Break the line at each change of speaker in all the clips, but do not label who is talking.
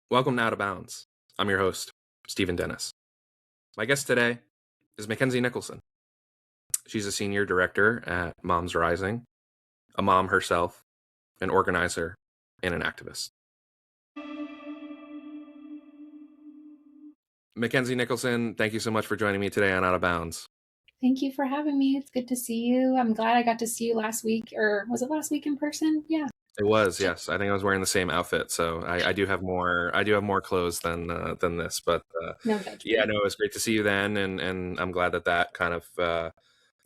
Welcome to Out of Bounds. I'm your host, Stephen Dennis. My guest today is MacKenzie Nicholson. She's a senior director at MomsRising, a mom herself, an organizer, and an activist. MacKenzie Nicholson, thank you so much for joining me today on Out of Bounds.
Thank you for having me. It's good to see you. I'm glad I got to see you last week, or was it last week in person? Yeah.
It was, yes. I think I was wearing the same outfit, so I do have more. I do have more clothes than this, but
No judgment.
yeah, no, it was great to see you then, and I'm glad that kind of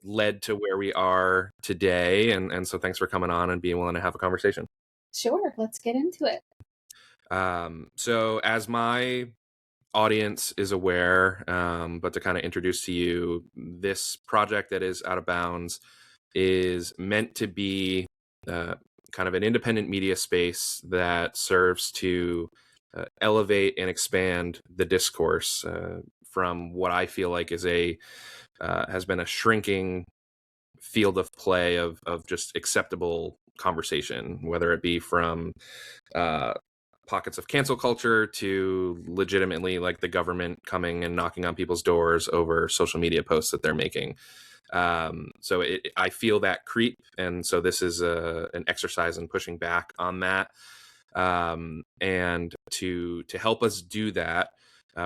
led to where we are today, and so thanks for coming on and being willing to have a conversation.
Sure. Let's get into it.
So as my audience is aware, but to kind of introduce to you, this project that is Out of Bounds is meant to be kind of an independent media space that serves to elevate and expand the discourse from what I feel like is has been a shrinking field of play of just acceptable conversation, whether it be from pockets of cancel culture to legitimately like the government coming and knocking on people's doors over social media posts that they're making. So I feel that creep, and so this is an exercise in pushing back on that. And to help us do that,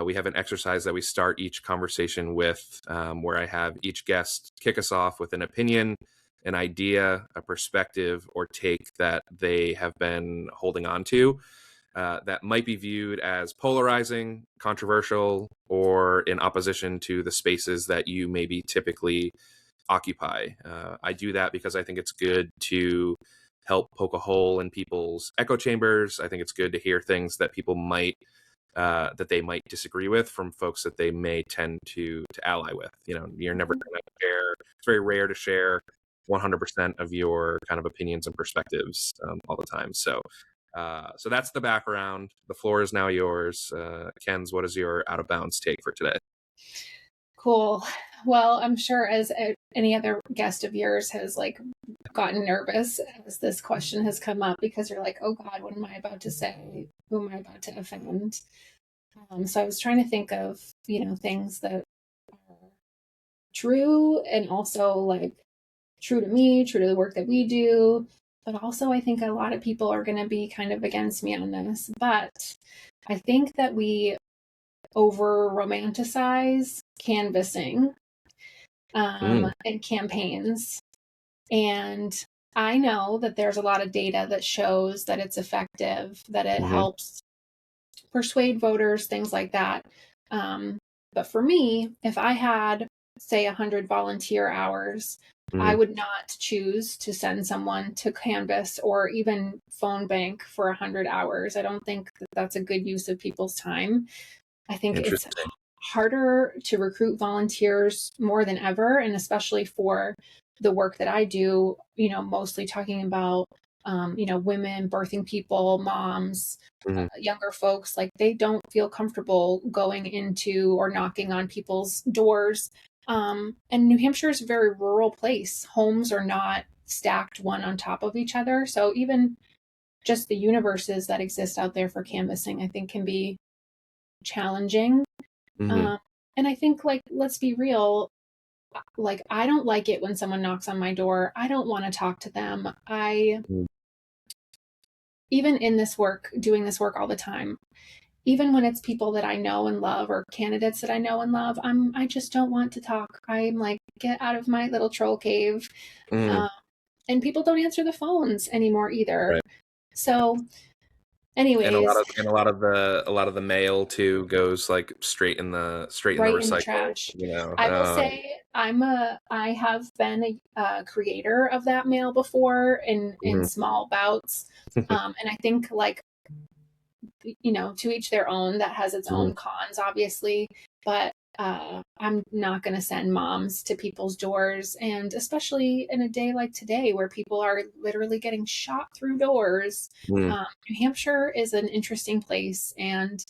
we have an exercise that we start each conversation with, where I have each guest kick us off with an opinion, an idea, a perspective, or take that they have been holding on to. That might be viewed as polarizing, controversial, or in opposition to the spaces that you maybe typically occupy. I do that because I think it's good to help poke a hole in people's echo chambers. I think it's good to hear things that people might that they might disagree with from folks that they may tend to ally with. You know, you're never going to share. It's very rare to share 100% of your kind of opinions and perspectives all the time. So that's the background. The floor is now yours. Ken's, what is your out of bounds take for today?
Cool. Well, I'm sure as any other guest of yours has like gotten nervous as this question has come up because you're like, oh God, what am I about to say? Who am I about to offend? So I was trying to think of, things that are true and also like true to me, true to the work that we do. But also, I think a lot of people are going to be kind of against me on this. But I think that we over romanticize canvassing and campaigns. And I know that there's a lot of data that shows that it's effective, that it helps persuade voters, things like that. But for me, if I had, say, 100 volunteer hours, I would not choose to send someone to canvass or even phone bank for 100 hours. I don't think that that's a good use of people's time. I think it's harder to recruit volunteers more than ever, and especially for the work that I do, mostly talking about, women, birthing people, moms, younger folks, like they don't feel comfortable going into or knocking on people's doors. And New Hampshire is a very rural place. Homes are not stacked one on top of each other. So even just the universes that exist out there for canvassing, I think can be challenging. And I think, like, let's be real, like, I don't like it when someone knocks on my door. I don't want to talk to them. Even in this work, doing this work all the time, even when it's people that I know and love or candidates that I know and love, I just don't want to talk. I'm like, get out of my little troll cave. And people don't answer the phones anymore either.
Right.
So anyways,
and a lot of the mail too goes like straight in the
right in the
recycle.
trash.
You know,
I will say I have been a creator of that mail before in small bouts. And I think, like, to each their own. That has its own cons, obviously, but I'm not going to send moms to people's doors, and especially in a day like today where people are literally getting shot through doors. New Hampshire is an interesting place, and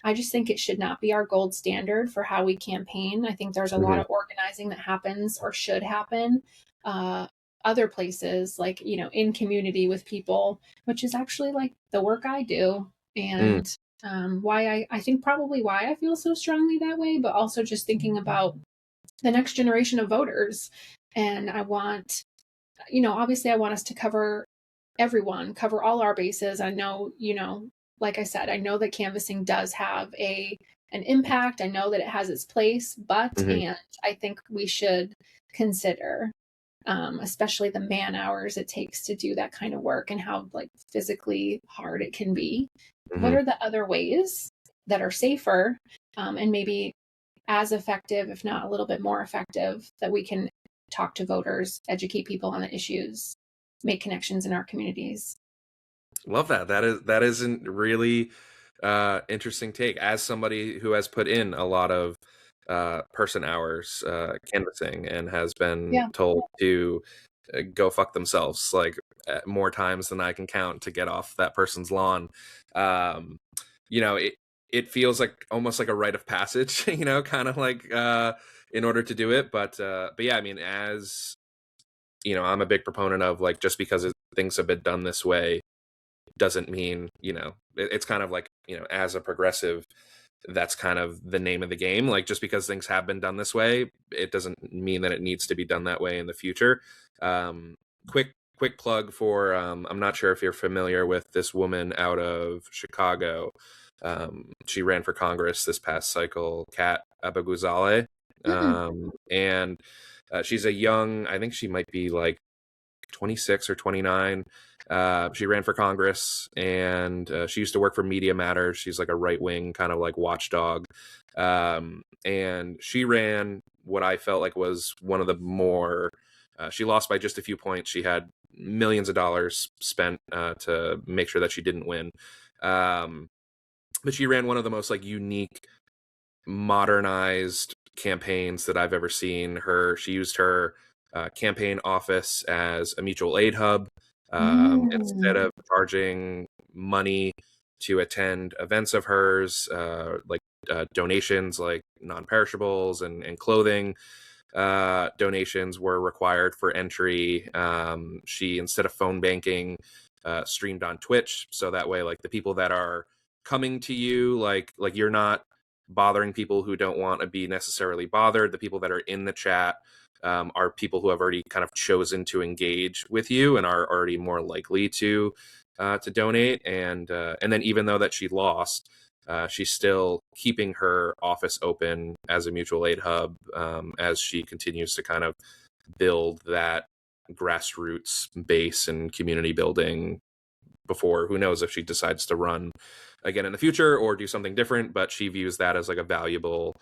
I just think it should not be our gold standard for how we campaign. I think there's a lot of organizing that happens or should happen other places, like, in community with people, which is actually like the work I do. And why I think probably why I feel so strongly that way, but also just thinking about the next generation of voters. And I want, obviously I want us to cover everyone, cover all our bases. I know, like I said, I know that canvassing does have an impact. I know that it has its place, but
Mm-hmm.
and I think we should consider, especially the man hours it takes to do that kind of work and how like physically hard it can be. What
Mm-hmm.
are the other ways that are safer, and maybe as effective, if not a little bit more effective, that we can talk to voters, educate people on the issues, make connections in our communities?
Love that. That is a really interesting take. As somebody who has put in a lot of person hours canvassing and has been
Yeah.
told to go fuck themselves like more times than I can count to get off that person's lawn. Um, it feels like almost like a rite of passage, kind of like in order to do it. But yeah, I mean, as I'm a big proponent of like just because things have been done this way doesn't mean it's kind of like as a progressive, that's kind of the name of the game. Like just because things have been done this way, it doesn't mean that it needs to be done that way in the future. um quick plug for I'm not sure if you're familiar with this woman out of Chicago. She ran for Congress this past cycle, Kat Abaguzale.
Mm-mm.
And she's a young, I think she might be like 26 or 29. She ran for Congress, and she used to work for Media Matters. She's like a right wing kind of like watchdog. And she ran what I felt like was one of the more, she lost by just a few points. She had millions of dollars spent to make sure that she didn't win. But she ran one of the most like unique, modernized campaigns that I've ever seen. She used her campaign office as a mutual aid hub. Instead
Mm.
of charging money to attend events of hers, like donations like non-perishables and clothing, donations were required for entry. She, instead of phone banking, streamed on Twitch, so that way like the people that are coming to you, like you're not bothering people who don't want to be necessarily bothered. The people that are in the chat are people who have already kind of chosen to engage with you and are already more likely to donate. And then even though that she lost, she's still keeping her office open as a mutual aid hub, as she continues to kind of build that grassroots base and community building before, who knows if she decides to run again in the future or do something different. But she views that as like a valuable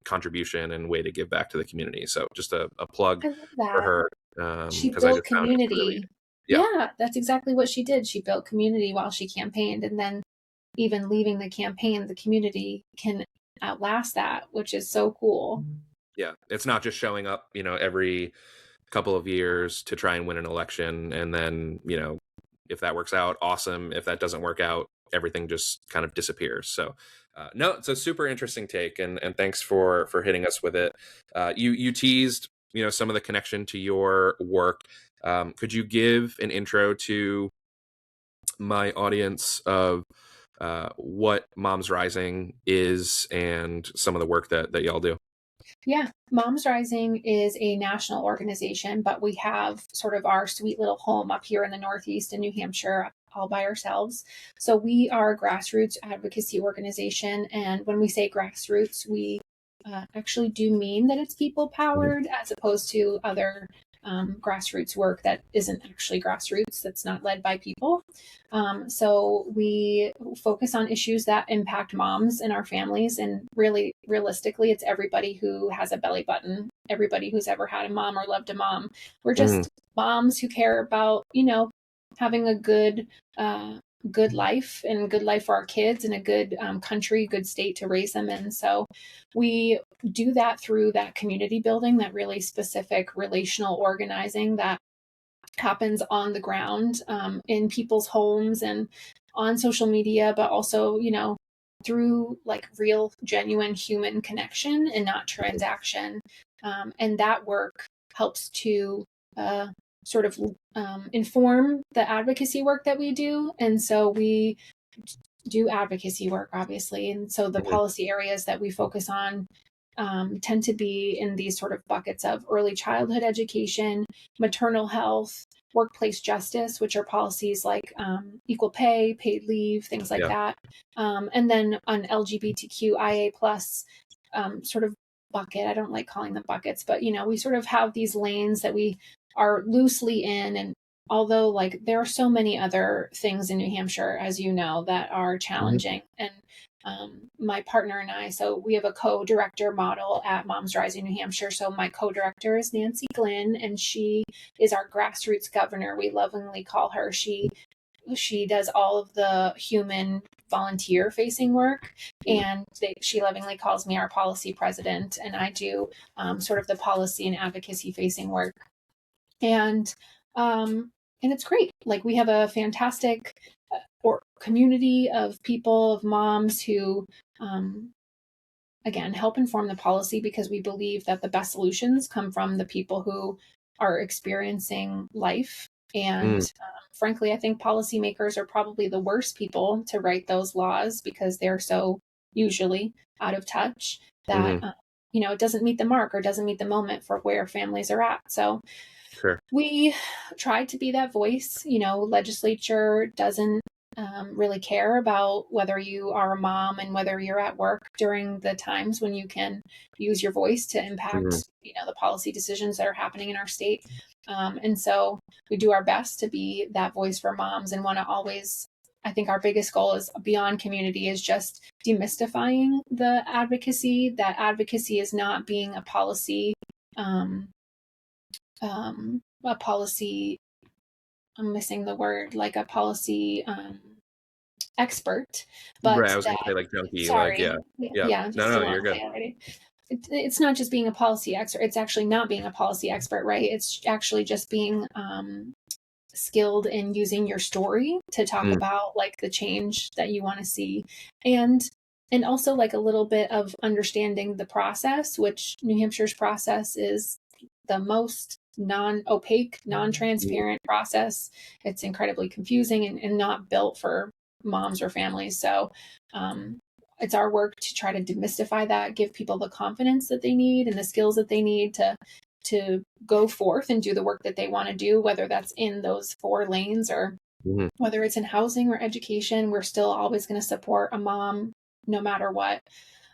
contribution and way to give back to the community. So just a plug
I love
for
that.
her,
She
because I
built
just found it really,
community.
yeah.
Yeah, that's exactly what she did. She built community while she campaigned. And then even leaving the campaign, the community can outlast that, which is so cool.
Yeah, it's not just showing up every couple of years to try and win an election, and then if that works out, awesome. If that doesn't work out, everything just kind of disappears. So no, it's a super interesting take, and thanks for hitting us with it. You teased some of the connection to your work. Could you give an intro to my audience of what MomsRising is and some of the work that y'all do?
Yeah, Moms Rising is a national organization, but we have sort of our sweet little home up here in the Northeast in New Hampshire, all by ourselves. So we are a grassroots advocacy organization. And when we say grassroots, we actually do mean that it's people powered as opposed to other grassroots work that isn't actually grassroots, that's not led by people. So we focus on issues that impact moms and our families. And really, realistically, it's everybody who has a belly button, everybody who's ever had a mom or loved a mom. We're
Mhm.
just moms who care about, having a good life and good life for our kids and a good country, good state to raise them in. So we do that through that community building, that really specific relational organizing that happens on the ground, in people's homes and on social media, but also, through like real, genuine human connection and not transaction. And that work helps to sort of inform the advocacy work that we do. And so we do advocacy work, obviously. And so the policy areas that we focus on tend to be in these sort of buckets of early childhood education, maternal health, workplace justice, which are policies like equal pay, paid leave, things like that. And then an LGBTQIA plus sort of bucket. I don't like calling them buckets, but we sort of have these lanes that we are loosely in. And although like there are so many other things in New Hampshire, as you know, that are challenging, and my partner and I, so we have a co-director model at MomsRising New Hampshire. So my co-director is Nancy Glynn, and she is our grassroots governor. We lovingly call her. She does all of the human volunteer facing work, and she lovingly calls me our policy president, and I do sort of the policy and advocacy facing work. And it's great. Like we have a fantastic or community of people, of moms who again help inform the policy, because we believe that the best solutions come from the people who are experiencing life. And frankly, I think policymakers are probably the worst people to write those laws, because they're so usually out of touch that it doesn't meet the mark or doesn't meet the moment for where families are at. So we try to be that voice. Legislature doesn't really care about whether you are a mom and whether you're at work during the times when you can use your voice to impact the policy decisions that are happening in our state. And so we do our best to be that voice for moms, and want to always, I think our biggest goal is beyond community is just demystifying the advocacy. That advocacy is not being a policy I'm missing the word, like a policy expert, but
right, I was gonna say like junkie,
sorry,
like no, you're good.
Already. It's not just being a policy expert. It's actually not being a policy expert, right? It's actually just being skilled in using your story to talk about like the change that you want to see, and also like a little bit of understanding the process, which New Hampshire's process is the most non-opaque, non-transparent process. It's incredibly confusing and not built for moms or families. So it's our work to try to demystify that, give people the confidence that they need and the skills that they need to go forth and do the work that they want to do, whether that's in those 4 lanes or whether it's in housing or education. We're still always going to support a mom no matter what.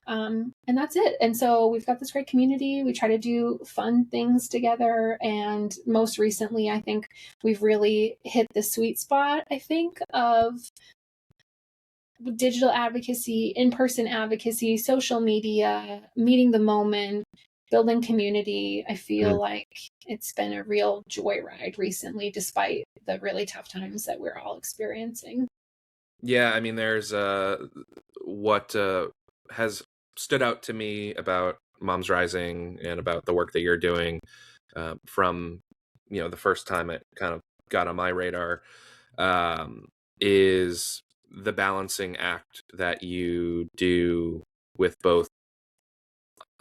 And that's it. And so we've got this great community. We try to do fun things together. And most recently, I think we've really hit the sweet spot, I think, of digital advocacy, in-person advocacy, social media, meeting the moment, building community. I feel like it's been a real joyride recently, despite the really tough times that we're all experiencing.
Yeah, I mean, there's what has stood out to me about MomsRising and about the work that you're doing from the first time it kind of got on my radar is the balancing act that you do with both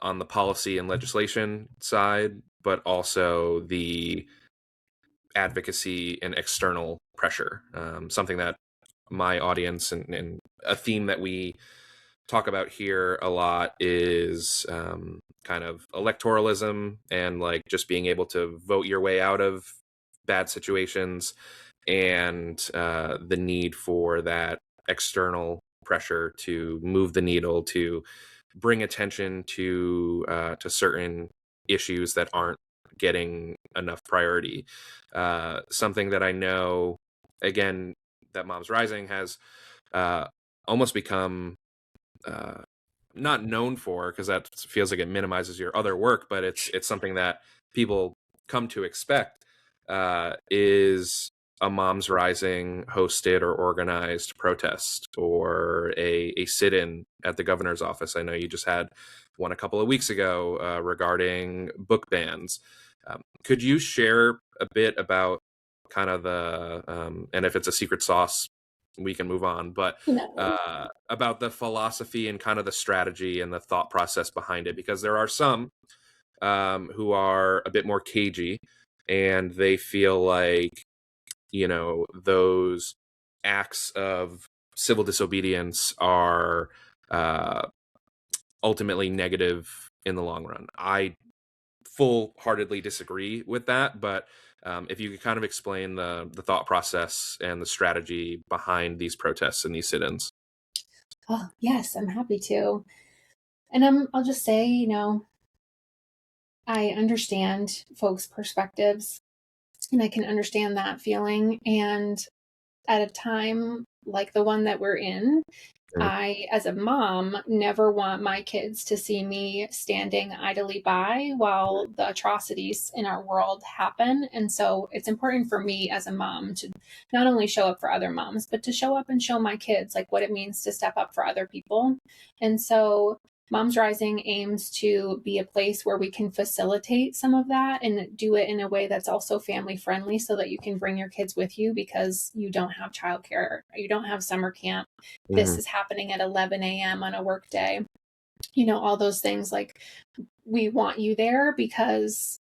on the policy and legislation side, but also the advocacy and external pressure. Something that my audience and a theme that we talk about here a lot is kind of electoralism and like just being able to vote your way out of bad situations, and the need for that external pressure to move the needle, to bring attention to certain issues that aren't getting enough priority. Something that I know, again, that MomsRising has almost become not known for, because that feels like it minimizes your other work, but it's something that people come to expect, is a MomsRising hosted or organized protest or a sit-in at the governor's office. I know you just had one a couple of weeks ago regarding book bans. Could you share a bit about kind of the and if it's a secret sauce, we can move on, but about the philosophy and kind of the strategy and the thought process behind it? Because there are some who are a bit more cagey, and they feel like those acts of civil disobedience are ultimately negative in the long run. I full-heartedly disagree with that, but if you could kind of explain the thought process and the strategy behind these protests and these sit-ins.
Oh, yes, I'm happy to. And I'll just say, I understand folks' perspectives and I can understand that feeling. And at a time like the one that we're in,
Mhm.
I, as a mom, never want my kids to see me standing idly by while the atrocities in our world happen. And so it's important for me as a mom to not only show up for other moms, but to show up and show my kids like what it means to step up for other people. And so Moms Rising aims to be a place where we can facilitate some of that and do it in a way that's also family friendly so that you can bring your kids with you because you don't have childcare, you don't have summer camp. This is happening at 11 a.m. on a work day. All those things, like, we want you there because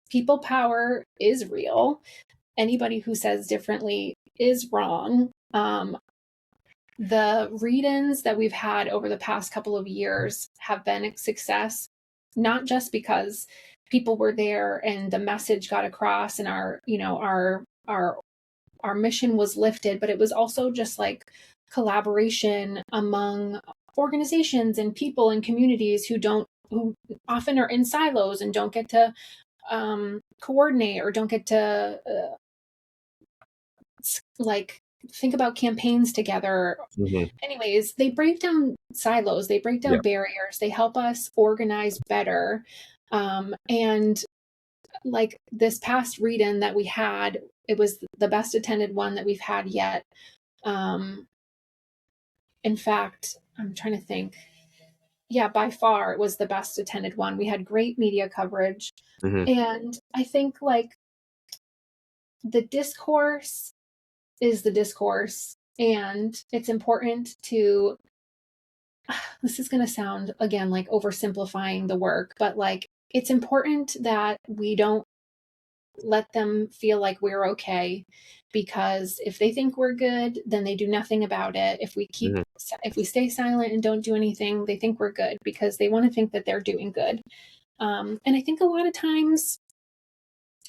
people power is real. Anybody who says differently is wrong. The read-ins that we've had over the past couple of years have been a success, not just because people were there and the message got across and our mission was lifted, but it was also just like collaboration among organizations and people and communities who often are in silos and don't get to coordinate or don't get to like think about campaigns together. Anyways, they break down silos, they break down barriers, they help us organize better. And like this past read-in that we had, it was the best attended one that we've had yet. In fact, I'm trying to think. Yeah, by far it was the best attended one. We had great media coverage. And I think like the discourse is the discourse, and it's important to, this is going to sound again like oversimplifying the work, but like it's important that we don't let them feel like we're okay, because if they think we're good, then they do nothing about it. If we stay silent and don't do anything, they think we're good because they want to think that they're doing good. And I think a lot of times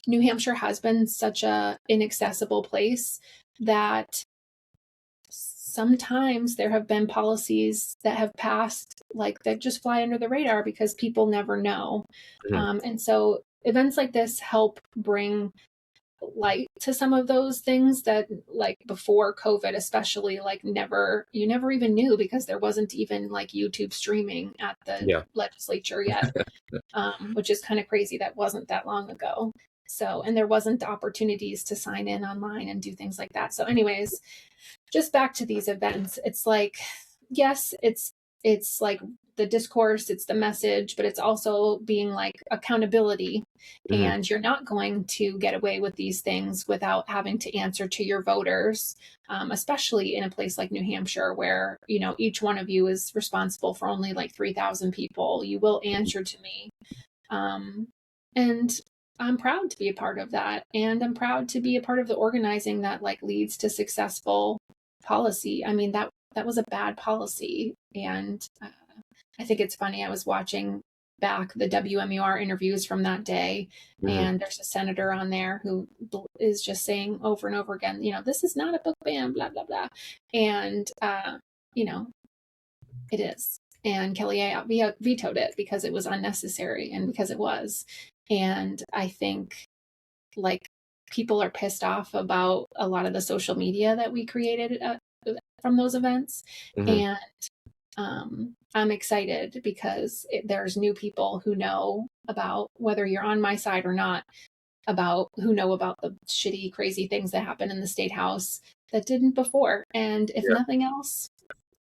New Hampshire has been such a inaccessible place that sometimes there have been policies that have passed like that just fly under the radar because people never know. And so events like this help bring light to some of those things that, like, before COVID especially, like you never even knew because there wasn't even like YouTube streaming at the legislature yet. Which is kind of crazy. That wasn't that long ago. So, and there wasn't opportunities to sign in online and do things like that. So anyways, just back to these events, it's like, yes, it's like the discourse, it's the message, but it's also being like accountability. And you're not going to get away with these things without having to answer to your voters, especially in a place like New Hampshire, where, each one of you is responsible for only like 3,000 people. You will answer to me. And I'm proud to be a part of that. And I'm proud to be a part of the organizing that like leads to successful policy. I mean, that was a bad policy. And I think it's funny. I was watching back the WMUR interviews from that day, and there's a senator on there who is just saying over and over again, this is not a book ban, blah, blah, blah. And, it is. And Kelly vetoed it because it was unnecessary and because it was. And I think like people are pissed off about a lot of the social media that we created from those events. And I'm excited because there's new people who know about, whether you're on my side or not, who know about the shitty, crazy things that happen in the state house that didn't before. And if nothing else,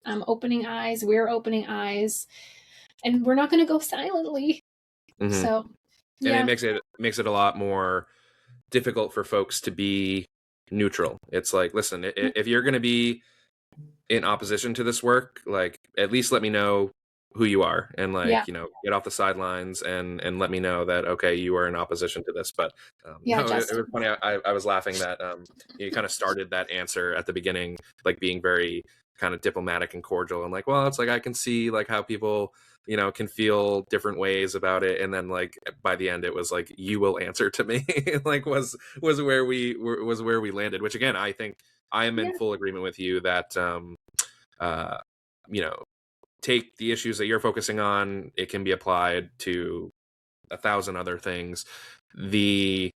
I'm opening eyes, we're opening eyes, and we're not going to go silently. So, yeah.
And it makes it a lot more difficult for folks to be neutral. It's like, listen, if you're going to be in opposition to this work, like, at least let me know who you are, and
Yeah.
like, get off the sidelines and let me know that, okay, you are in opposition to this. But
Yeah,
no, it was
Justin.
funny. I was laughing that you kind of started that answer at the beginning, like being very kind of diplomatic and cordial, and like, well, it's like I can see like how people can feel different ways about it, and then like by the end it was like, you will answer to me. Like was where we landed, which again, I think I am in
Yeah.
full agreement with you that uh you know take the issues that you're focusing on, it can be applied to a thousand other things. The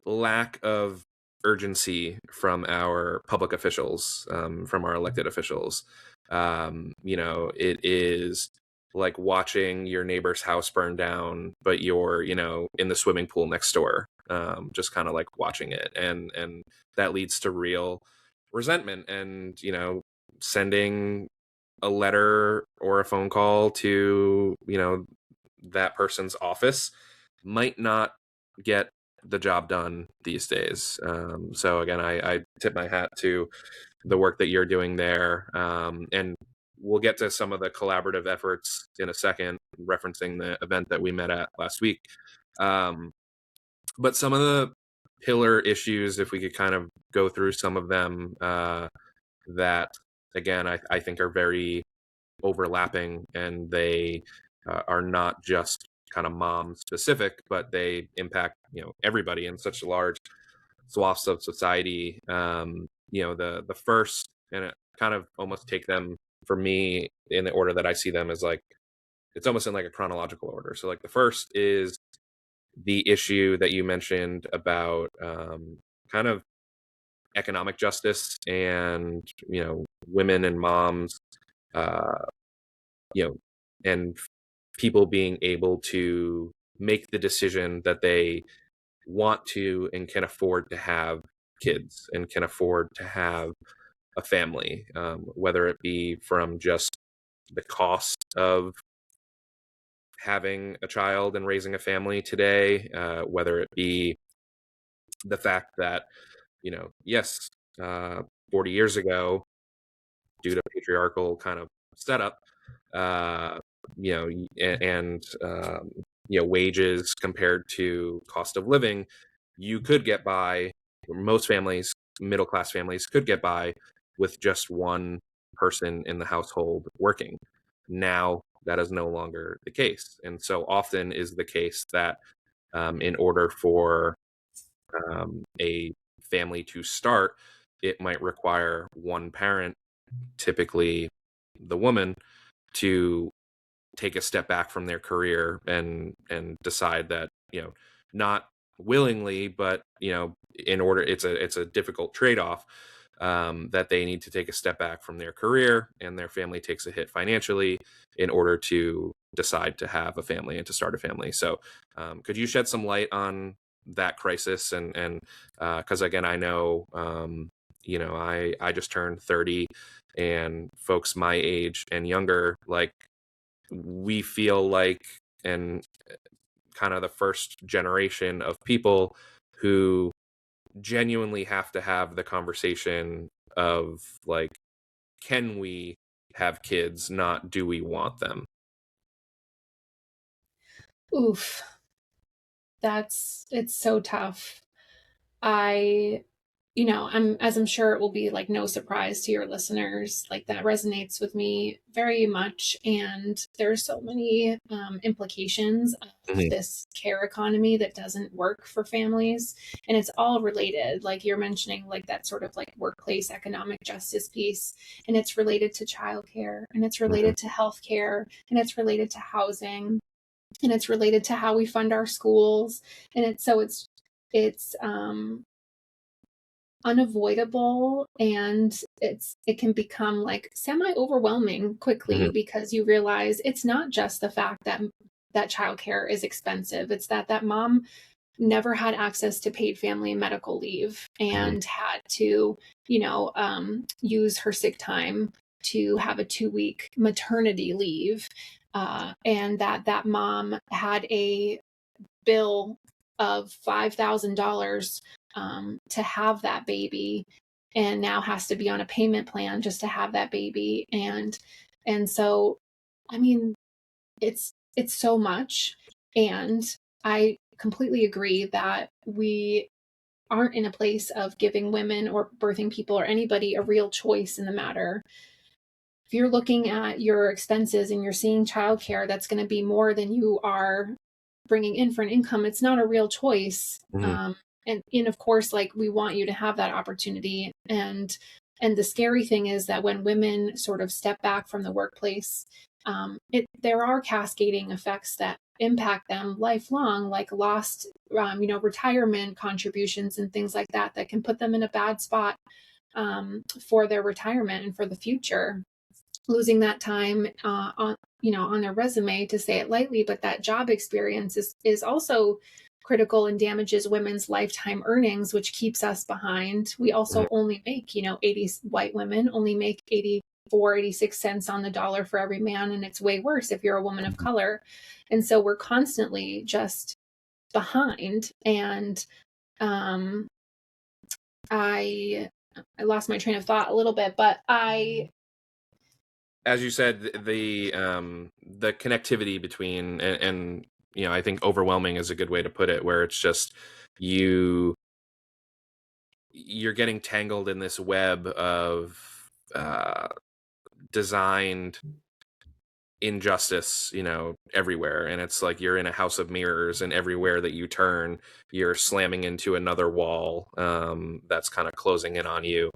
lack of urgency from our public officials, from our elected officials, it is like watching your neighbor's house burn down, but you're, in the swimming pool next door, just kind of like watching it. And that leads to real resentment and, sending a letter or a phone call to, that person's office might not get the job done these days. So again, I tip my hat to the work that you're doing there. And we'll get to some of the collaborative efforts in a second, referencing the event that we met at last week. But some of the pillar issues, if we could kind of go through some of them, that again, I think are very overlapping, and they are not just kind of mom specific, but they impact everybody in such large swaths of society. The first, and it kind of almost take them for me in the order that I see them, is like it's almost in like a chronological order. So like the first is the issue that you mentioned about kind of economic justice and women and moms, uh, and people being able to make the decision that they want to and can afford to have kids and can afford to have a family, whether it be from just the cost of having a child and raising a family today, whether it be the fact that, yes, 40 years ago, due to patriarchal kind of setup, uh, and wages compared to cost of living, you could get by. Most families, middle class families, could get by with just one person in the household working. Now that is no longer the case, and so often is the case that in order for a family to start, it might require one parent, typically the woman, to take a step back from their career and decide that not willingly, but in order, it's a difficult trade-off, that they need to take a step back from their career, and their family takes a hit financially in order to decide to have a family and to start a family. So could you shed some light on that crisis? And because again, I know I just turned 30, and folks my age and younger, like, we feel like, and kind of the first generation of people who genuinely have to have the conversation of like, can we have kids, not do we want them?
Oof. It's so tough. I, I'm sure it will be like no surprise to your listeners, like that resonates with me very much. And there's so many implications of
Mhm.
this care economy that doesn't work for families. And it's all related. Like you're mentioning, like that sort of like workplace economic justice piece. And it's related to childcare, and it's
Mhm.
related to healthcare, and it's related to housing, and it's related to how we fund our schools. And it's unavoidable, and it can become like semi overwhelming quickly,
Mhm.
because you realize it's not just the fact that childcare is expensive. It's that mom never had access to paid family and medical leave,
Mhm.
and had to use her sick time to have a 2-week maternity leave, and that mom had a bill of $5,000 to have that baby, and now has to be on a payment plan just to have that baby. And so, I mean, it's so much. And I completely agree that we aren't in a place of giving women or birthing people or anybody a real choice in the matter. If you're looking at your expenses and you're seeing childcare that's going to be more than you are bringing in for an income, it's not a real choice. And of course, like, we want you to have that opportunity. And the scary thing is that when women sort of step back from the workplace, there are cascading effects that impact them lifelong, like lost, retirement contributions and things like that, that can put them in a bad spot for their retirement and for the future. Losing that time on their resume, to say it lightly, but that job experience is also critical and damages women's lifetime earnings, which keeps us behind. We also only make, 80 white women only make 86 cents on the dollar for every man, and it's way worse if you're a woman of color. And so we're constantly just behind. And I lost my train of thought a little bit, but
as you said, the connectivity between, and I think overwhelming is a good way to put it, where it's just you're getting tangled in this web of designed injustice, everywhere. And it's like you're in a house of mirrors, and everywhere that you turn, you're slamming into another wall that's kind of closing in on you.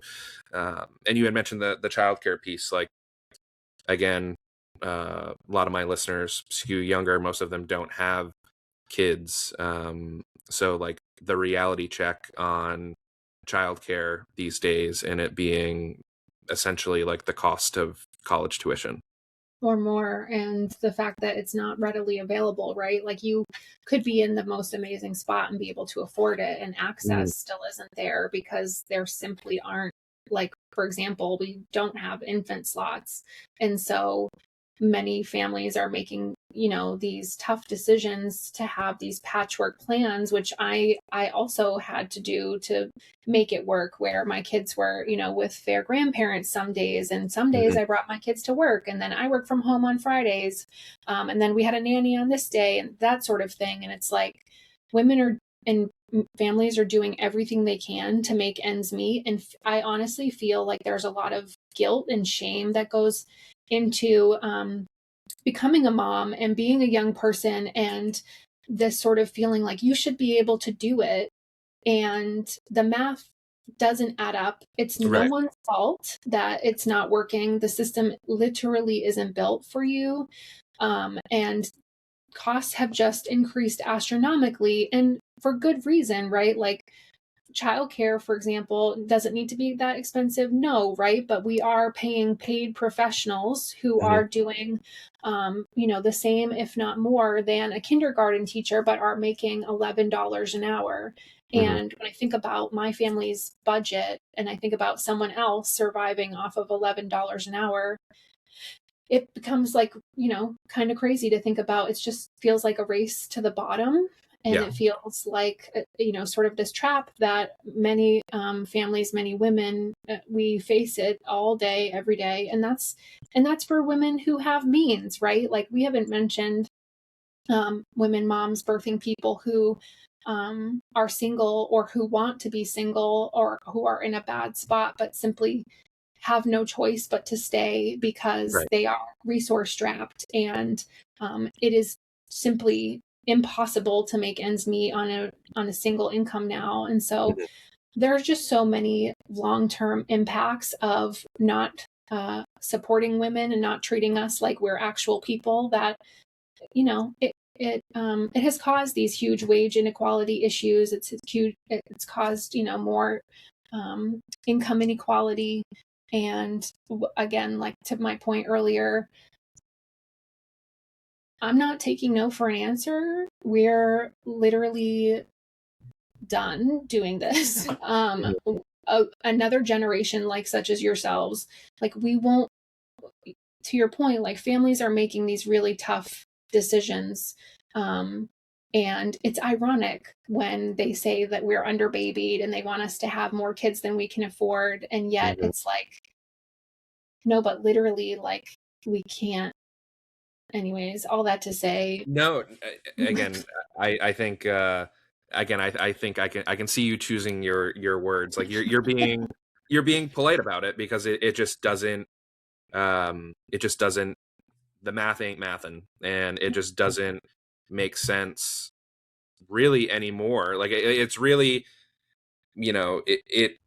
And you had mentioned the childcare piece. Like, again, a lot of my listeners skew younger. Most of them don't have kids. So like the reality check on childcare these days, and it being essentially like the cost of college tuition.
Or more, and the fact that it's not readily available, right? Like, you could be in the most amazing spot and be able to afford it, and access still isn't there because there simply aren't, like, for example, we don't have infant slots. And so many families are making, these tough decisions to have these patchwork plans, which I also had to do to make it work, where my kids were, with their grandparents some days, and some days I brought my kids to work, and then I work from home on Fridays. And then we had a nanny on this day, and that sort of thing. And it's like, women are, and families are doing everything they can to make ends meet. And I honestly feel like there's a lot of guilt and shame that goes into becoming a mom and being a young person, and this sort of feeling like you should be able to do it. And the math doesn't add up. It's no one's fault that it's not working. The system literally isn't built for you. And costs have just increased astronomically, and for good reason, right? Like, childcare, for example, doesn't need to be that expensive. No, right? But we are paying paid professionals who are doing, the same, if not more, than a kindergarten teacher, but are making $11 an hour. And when I think about my family's budget, and I think about someone else surviving off of $11 an hour, it becomes like, kind of crazy to think about. It just feels like a race to the bottom. And it feels like, sort of this trap that many families, many women, we face it all day, every day. And that's for women who have means, right? Like, we haven't mentioned women, moms, birthing people who are single, or who want to be single, or who are in a bad spot, but simply have no choice but to stay because they are resource strapped. And it is simply impossible to make ends meet on a single income now. And so there's just so many long-term impacts of not supporting women and not treating us like we're actual people, that it has caused these huge wage inequality issues. It's caused more income inequality. And again, like, to my point earlier, I'm not taking no for an answer. We're literally done doing this. Another generation, like, such as yourselves, like, we won't, to your point, like, families are making these really tough decisions. And it's ironic when they say that we're underbabied and they want us to have more kids than we can afford. And yet it's like, no, but literally, like, we can't anyways, all that to say,
No, again, I think again, I think I can see you choosing your words. Like you're being polite about it, because it just doesn't it just doesn't, the math ain't mathin', and it just doesn't make sense really anymore. Like it's really, it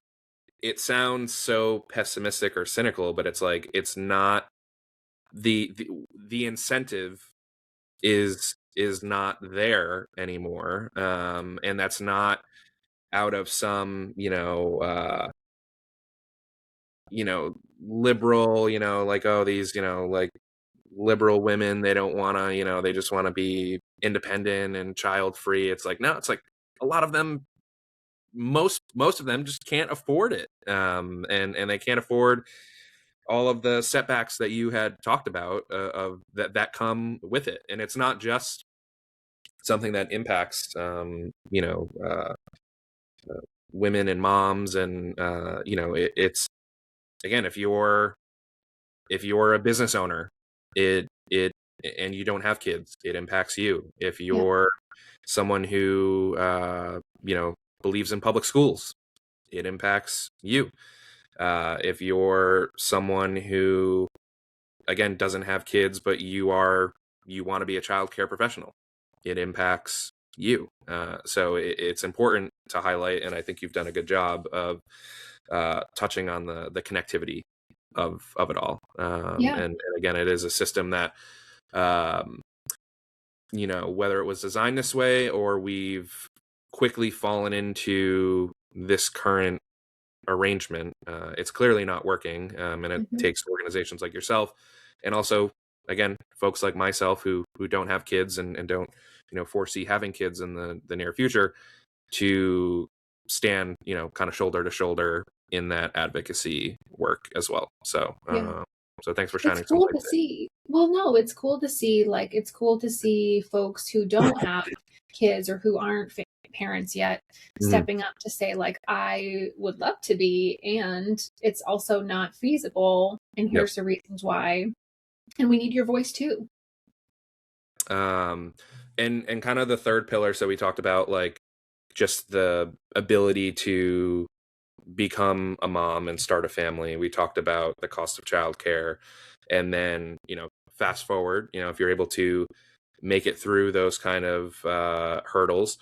sounds so pessimistic or cynical, but it's like, it's not, the incentive is not there anymore, and that's not out of some, liberal, like, oh, these, like, liberal women, they don't want to, they just want to be independent and child free. It's like, no, it's like a lot of them, most of them just can't afford it, and they can't afford all of the setbacks that you had talked about, of that come with it. And it's not just something that impacts, women and moms, and it's, again, if you're a business owner, it and you don't have kids, it impacts you. If
yeah,
you're someone who believes in public schools, it impacts you. If you're someone who, again, doesn't have kids, but you want to be a child care professional, it impacts you. So it's important to highlight, and I think you've done a good job of touching on the connectivity of it all.
yeah,
And again, it is a system that, um, whether it was designed this way or we've quickly fallen into this current arrangement, it's clearly not working. And it
hmm
takes organizations like yourself, and also, again, folks like myself who don't have kids, and don't foresee having kids in the near future, to stand kind of shoulder to shoulder in that advocacy work as well. So
yeah.
so thanks for
It's
shining some
cool
light
to
there.
see. Well, no, it's cool to see. Like, it's cool to see folks who don't have kids or who aren't parents yet
Mhm.
stepping up to say, like, I would love to be, and it's also not feasible. And
Yep.
here's the reasons why. And we need your voice too.
um and kind of the third pillar, so we talked about, like, just the ability to become a mom and start a family. We talked about the cost of childcare, and then, fast forward, if you're able to make it through those kind of hurdles,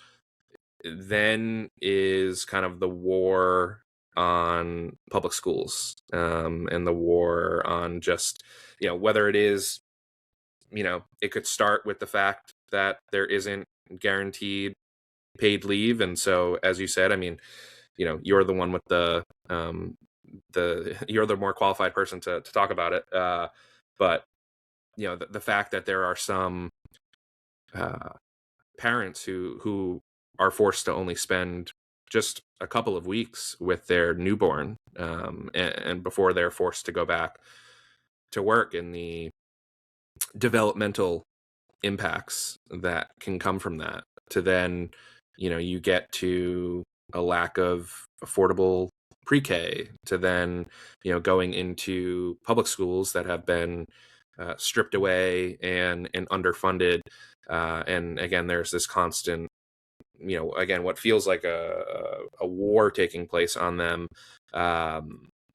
then is kind of the war on public schools, and the war on just, whether it is, it could start with the fact that there isn't guaranteed paid leave. And so, as you said, I mean, you're the one with you're the more qualified person to talk about it. But the fact that there are some uh, parents who are forced to only spend just a couple of weeks with their newborn, and before they're forced to go back to work, and the developmental impacts that can come from that, to then you get to a lack of affordable pre-K, to then going into public schools that have been stripped away and underfunded, and again, there's this constant, again, what feels like a war taking place on them.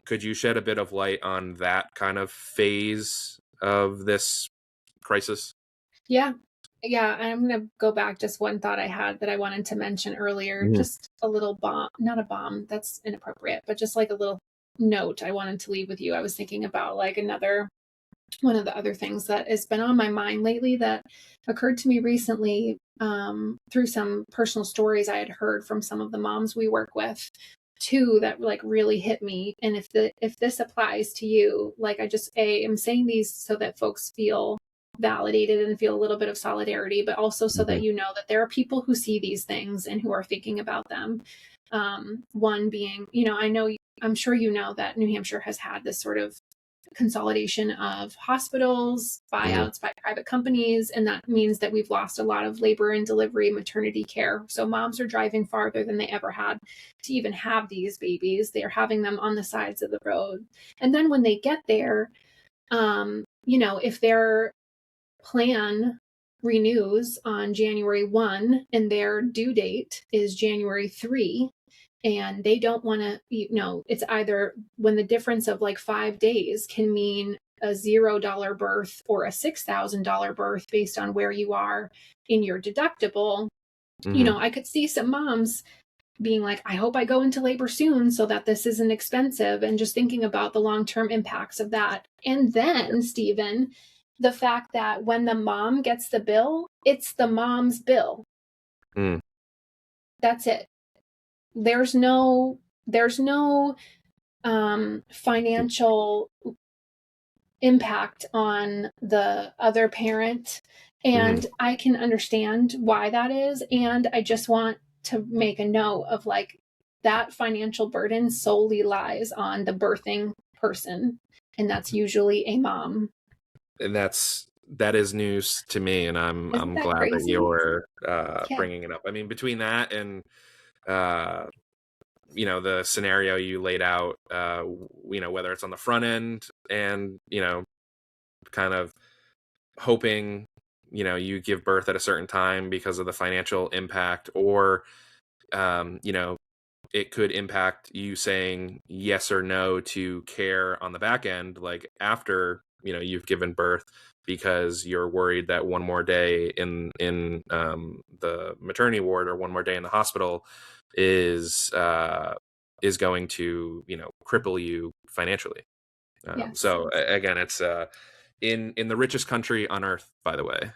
Could you shed a bit of light on that kind of phase of this crisis?
Yeah. Yeah. I'm going to go back. Just one thought I had that I wanted to mention earlier.
Mhm.
Just a little bomb, not a bomb, that's inappropriate, but just like a little note I wanted to leave with you. I was thinking about like another one of the other things that has been on my mind lately that occurred to me recently, through some personal stories I had heard from some of the moms we work with too, that like really hit me. And if this applies to you, like, I just am saying these so that folks feel validated and feel a little bit of solidarity, but also so that
Mhm.
you know that there are people who see these things and who are thinking about them. One being, I know, I'm sure you know that New Hampshire has had this sort of consolidation of hospitals,
Mhm.
buyouts by private companies, and that means that we've lost a lot of labor and delivery maternity care. So moms are driving farther than they ever had to even have these babies. They are having them on the sides of the road. And then when they get there, if they're plan renews on January 1 and their due date is January 3, and they don't want to, it's either when the difference of like 5 days can mean a $0 birth or a $6,000 birth based on where you are in your deductible. I could see some moms being like, I hope I go into labor soon so that this isn't expensive, and just thinking about the long-term impacts of that. And then, Stephen, the fact that when the mom gets the bill, it's the mom's bill. That's it. There's no financial impact on the other parent. And I can understand why that is. And I just want to make a note of like that financial burden solely lies on the birthing person. And that's usually a mom.
And that is news to me. And I'm glad crazy? That you're bringing it up. I mean, between that and, the scenario you laid out, whether it's on the front end and, kind of hoping, you give birth at a certain time because of the financial impact, or, it could impact you saying yes or no to care on the back end, like after, you've given birth, because you're worried that one more day in the maternity ward or one more day in the hospital is going to, cripple you financially. Yes. So again, it's in the richest country on earth, by the way.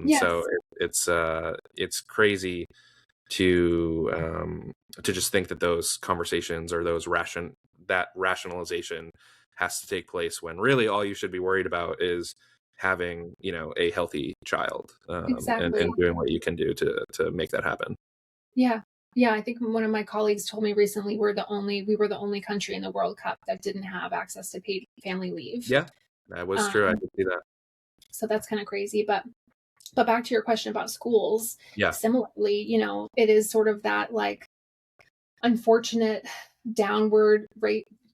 Yes. So it's crazy to just think that those conversations or that rationalization has to take place, when really all you should be worried about is having, a healthy child, exactly. and doing what you can do to make that happen.
Yeah. Yeah, I think one of my colleagues told me recently we were the only country in the World Cup that didn't have access to paid family leave.
Yeah, that was true. I could see that.
So that's kind of crazy. But back to your question about schools. Yeah. Similarly, it is sort of that like unfortunate downward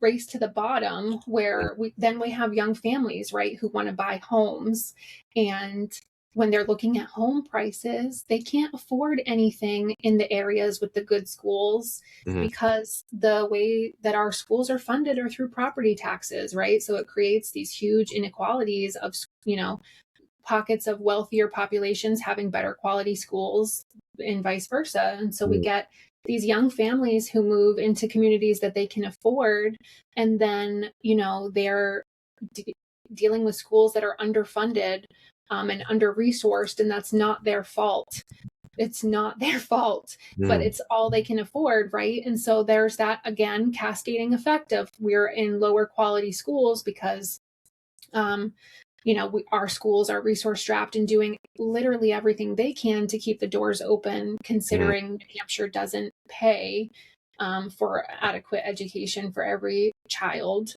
race to the bottom, where we have young families, right, who want to buy homes, and when they're looking at home prices, they can't afford anything in the areas with the good schools, because the way that our schools are funded are through property taxes, right? So it creates these huge inequalities of, pockets of wealthier populations having better quality schools and vice versa. And so we get these young families who move into communities that they can afford, and then, they're dealing with schools that are underfunded and under-resourced, and that's not their fault. It's not their fault, but it's all they can afford, right? And so there's that, again, cascading effect of we're in lower quality schools because, our schools are resource strapped and doing literally everything they can to keep the doors open, considering New Hampshire doesn't pay for adequate education for every child,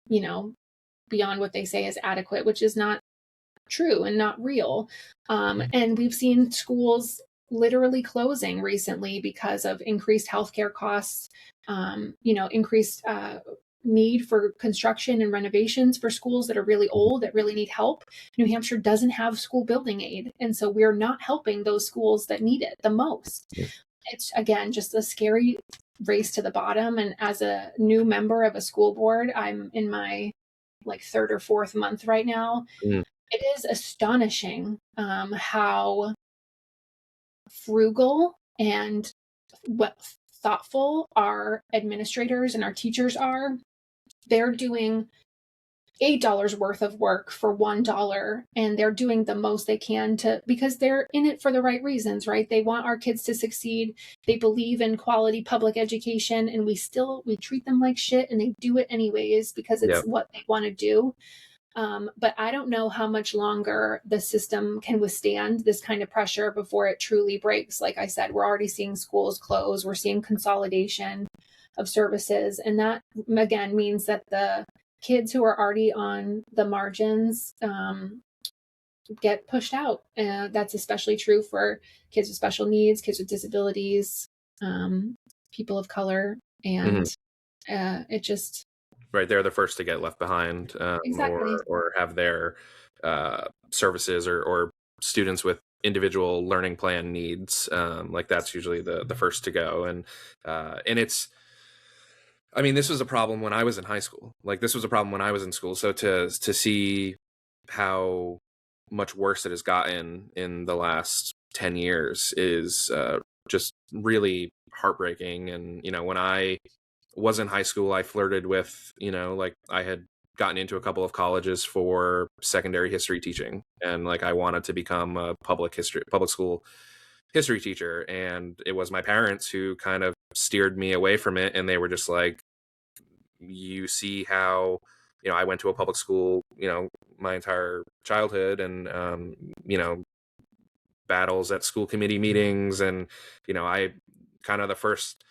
beyond what they say is adequate, which is not true and not real. And we've seen schools literally closing recently because of increased healthcare costs, increased need for construction and renovations for schools that are really old, that really need help. New Hampshire doesn't have school building aid. And so we're not helping those schools that need it the most. It's, again, just a scary race to the bottom. And as a new member of a school board, I'm in my third or fourth month right now. It is astonishing how frugal and thoughtful our administrators and our teachers are. They're doing $8 worth of work for $1, and they're doing the most they can because they're in it for the right reasons, right? They want our kids to succeed. They believe in quality public education, and we treat them like shit, and they do it anyways because it's what they want to do. But I don't know how much longer the system can withstand this kind of pressure before it truly breaks. Like I said, we're already seeing schools close. We're seeing consolidation of services. And that, again, means that the kids who are already on the margins get pushed out. That's especially true for kids with special needs, kids with disabilities, people of color. And it just...
Right, they're the first to get left behind,
exactly.
or have their services or students with individual learning plan needs. Like that's usually the first to go. And it's, I mean, this was a problem when I was in high school. Like this was a problem when I was in school. So to see how much worse it has gotten in the last 10 years is just really heartbreaking. And, when I was in high school, I flirted with, like I had gotten into a couple of colleges for secondary history teaching. And like I wanted to become a public school history teacher. And it was my parents who kind of steered me away from it. And they were just like, you see how, I went to a public school, my entire childhood, and, battles at school committee meetings. And, I kind of the first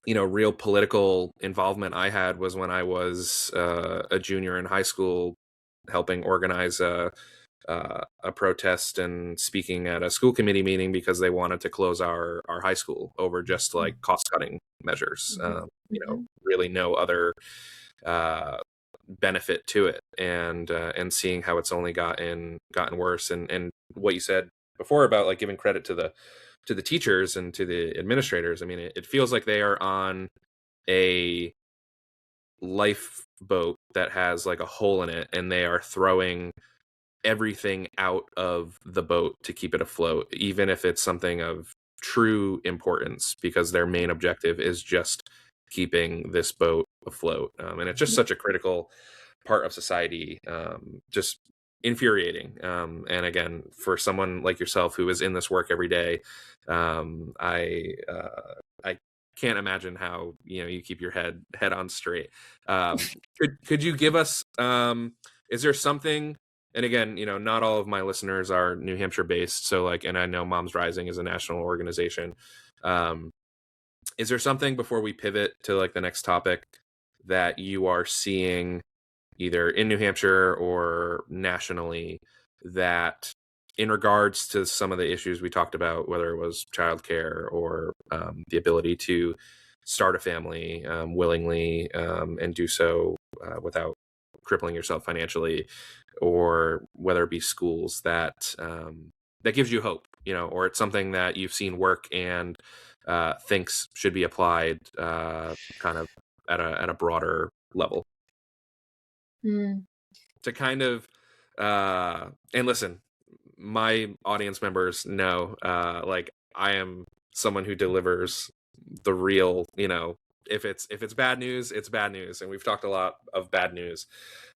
real political involvement I had was when I was a junior in high school, helping organize a protest and speaking at a school committee meeting because they wanted to close our high school over just like cost cutting measures. Really no other benefit to it, and seeing how it's only gotten worse. And what you said before about like giving credit to the teachers and to the administrators. I mean, it feels like they are on a lifeboat that has like a hole in it, and they are throwing everything out of the boat to keep it afloat, even if it's something of true importance, because their main objective is just keeping this boat afloat. And it's just such a critical part of society, just infuriating. And again, for someone like yourself who is in this work every day, I can't imagine how you keep your head on straight. Could you give us, is there something, and again, not all of my listeners are New Hampshire based, so like, and I know Moms Rising is a national organization. Is there something, before we pivot to like the next topic, that you are seeing either in New Hampshire or nationally, that in regards to some of the issues we talked about, whether it was childcare or the ability to start a family willingly and do so without crippling yourself financially, or whether it be schools that gives you hope, or it's something that you've seen work and thinks should be applied kind of at a broader level? To kind of and listen, my audience members know like I am someone who delivers the real, if it's bad news, it's bad news, and we've talked a lot of bad news,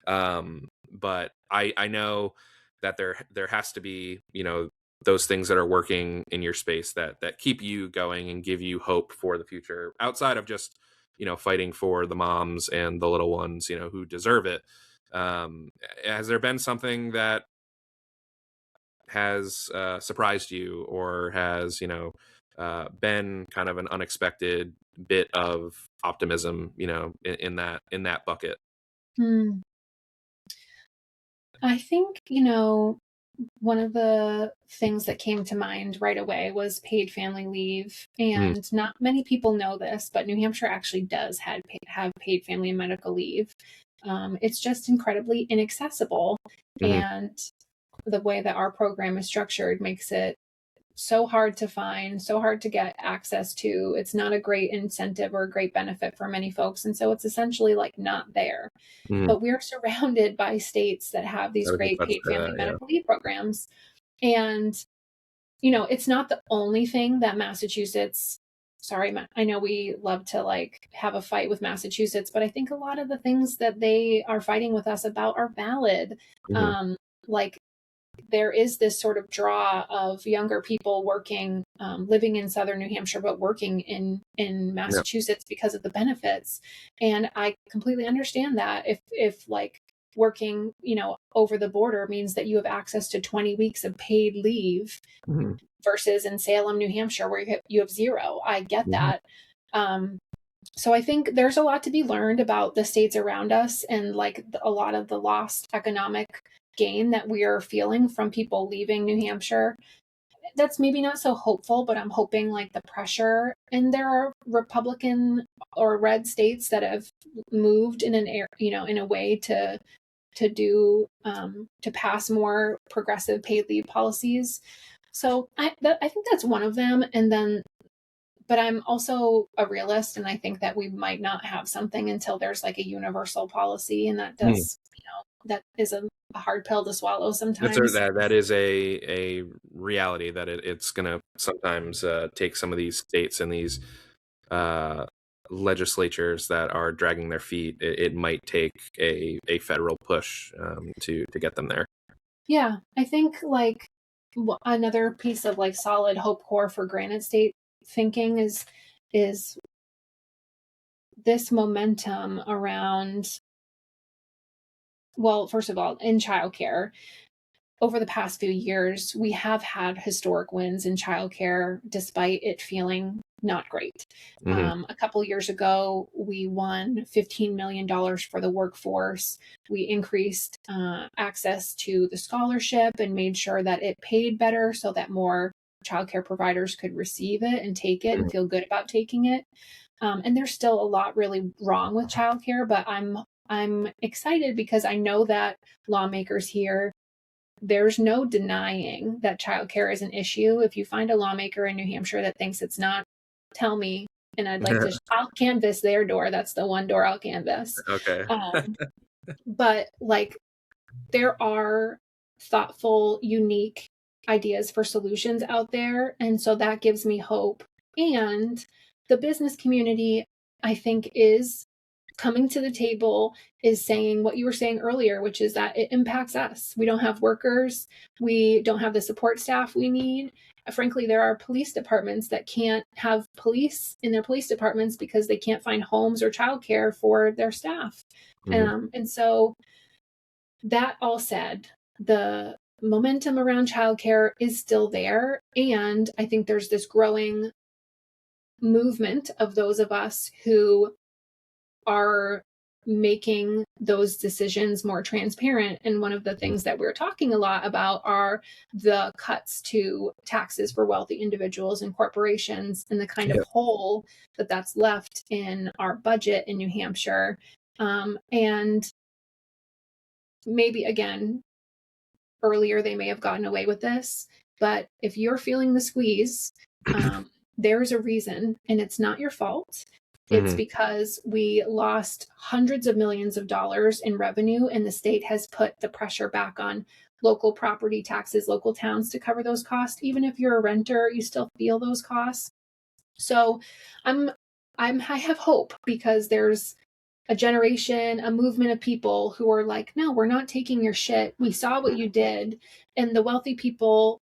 but I know that there has to be, those things that are working in your space that keep you going and give you hope for the future, outside of just fighting for the moms and the little ones who deserve it. Has there been something that has surprised you, or has been kind of an unexpected bit of optimism in that bucket?
I think, one of the things that came to mind right away was paid family leave. And not many people know this, but New Hampshire actually does have paid family and medical leave. It's just incredibly inaccessible. And the way that our program is structured makes it so hard to find, so hard to get access to. It's not a great incentive or a great benefit for many folks. And so it's essentially like not there. But we're surrounded by states that have these great paid family medical leave programs. And, it's not the only thing that Massachusetts, sorry, I know we love to like have a fight with Massachusetts, but I think a lot of the things that they are fighting with us about are valid. Like, there is this sort of draw of younger people working, living in Southern New Hampshire, but working in Massachusetts because of the benefits. And I completely understand that if like working, over the border means that you have access to 20 weeks of paid leave versus in Salem, New Hampshire, where you have zero. I get that. So I think there's a lot to be learned about the states around us, and like a lot of the lost economic gain that we are feeling from people leaving New Hampshire. That's maybe not so hopeful, but I'm hoping like the pressure, and there are Republican or red states that have moved in in a way to to do to pass more progressive paid leave policies. So I think that's one of them. And then, but I'm also a realist, and I think that we might not have something until there's like a universal policy, and that does, that is a hard pill to swallow sometimes.
That is a reality that it's going to sometimes take some of these states and these legislatures that are dragging their feet. It might take a federal push to get them there.
Yeah, I think like another piece of like solid hope core for Granite State thinking is this momentum around, well, first of all, in childcare. Over the past few years, we have had historic wins in childcare, despite it feeling not great. A couple years ago, we won $15 million for the workforce. We increased access to the scholarship and made sure that it paid better so that more childcare providers could receive it and take it and feel good about taking it. And there's still a lot really wrong with childcare, but I'm excited because I know that lawmakers here, there's no denying that childcare is an issue. If you find a lawmaker in New Hampshire that thinks it's not, tell me, and I'd like to, I'll canvass their door. That's the one door I'll canvass.
Okay.
But like, there are thoughtful, unique ideas for solutions out there. And so that gives me hope. And the business community, I think, is coming to the table, is saying what you were saying earlier, which is that it impacts us. We don't have workers. We don't have the support staff we need. Frankly, there are police departments that can't have police in their police departments because they can't find homes or childcare for their staff. And so that all said, the momentum around childcare is still there. And I think there's this growing movement of those of us who are making those decisions more transparent. And one of the things that we're talking a lot about are the cuts to taxes for wealthy individuals and corporations, and the kind of hole that that's left in our budget in New Hampshire. And maybe, again, earlier they may have gotten away with this, but if you're feeling the squeeze, there's a reason, and it's not your fault. It's because we lost hundreds of millions of dollars in revenue, and the state has put the pressure back on local property taxes, local towns to cover those costs. Even if you're a renter, you still feel those costs. So I have hope, because there's a generation, a movement of people who are like, no, we're not taking your shit. We saw what you did. And the wealthy people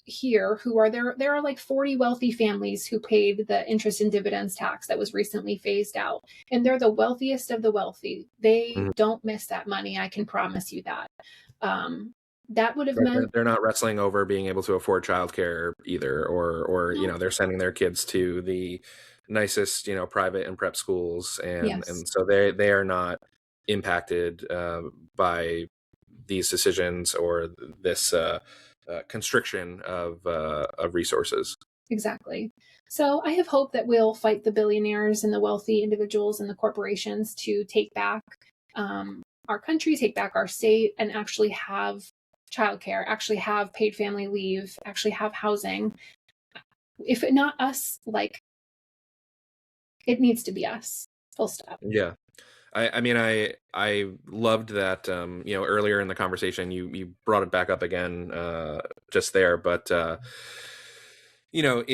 here who are there are like 40 wealthy families who paid the interest and dividends tax that was recently phased out, and they're the wealthiest of the wealthy. They don't miss that money, I can promise you that. That would have meant
they're not wrestling over being able to afford childcare either, or you know, they're sending their kids to the nicest, you know, private and prep schools, and so they are not impacted by these decisions or this constriction of resources.
Exactly. So I have hope that we'll fight the billionaires and the wealthy individuals and the corporations to take back our country, take back our state, and actually have childcare, actually have paid family leave, actually have housing. If it not us, like, it needs to be us. Full stop.
Yeah. I mean, I loved that, you know, earlier in the conversation, you brought it back up again just there. But, you know,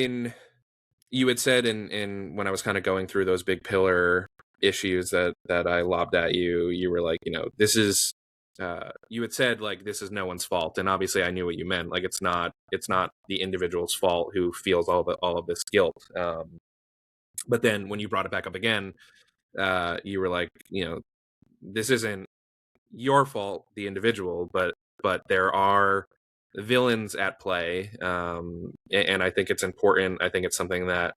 you had said in when I was kind of going through those big pillar issues that I lobbed at you, you were like, you know, this is, you had said, like, this is no one's fault. And obviously I knew what you meant. Like, it's not the individual's fault who feels all of this guilt. But then when you brought it back up again, you were like, you know, this isn't your fault, the individual, but there are villains at play, and I think it's important. I think it's something that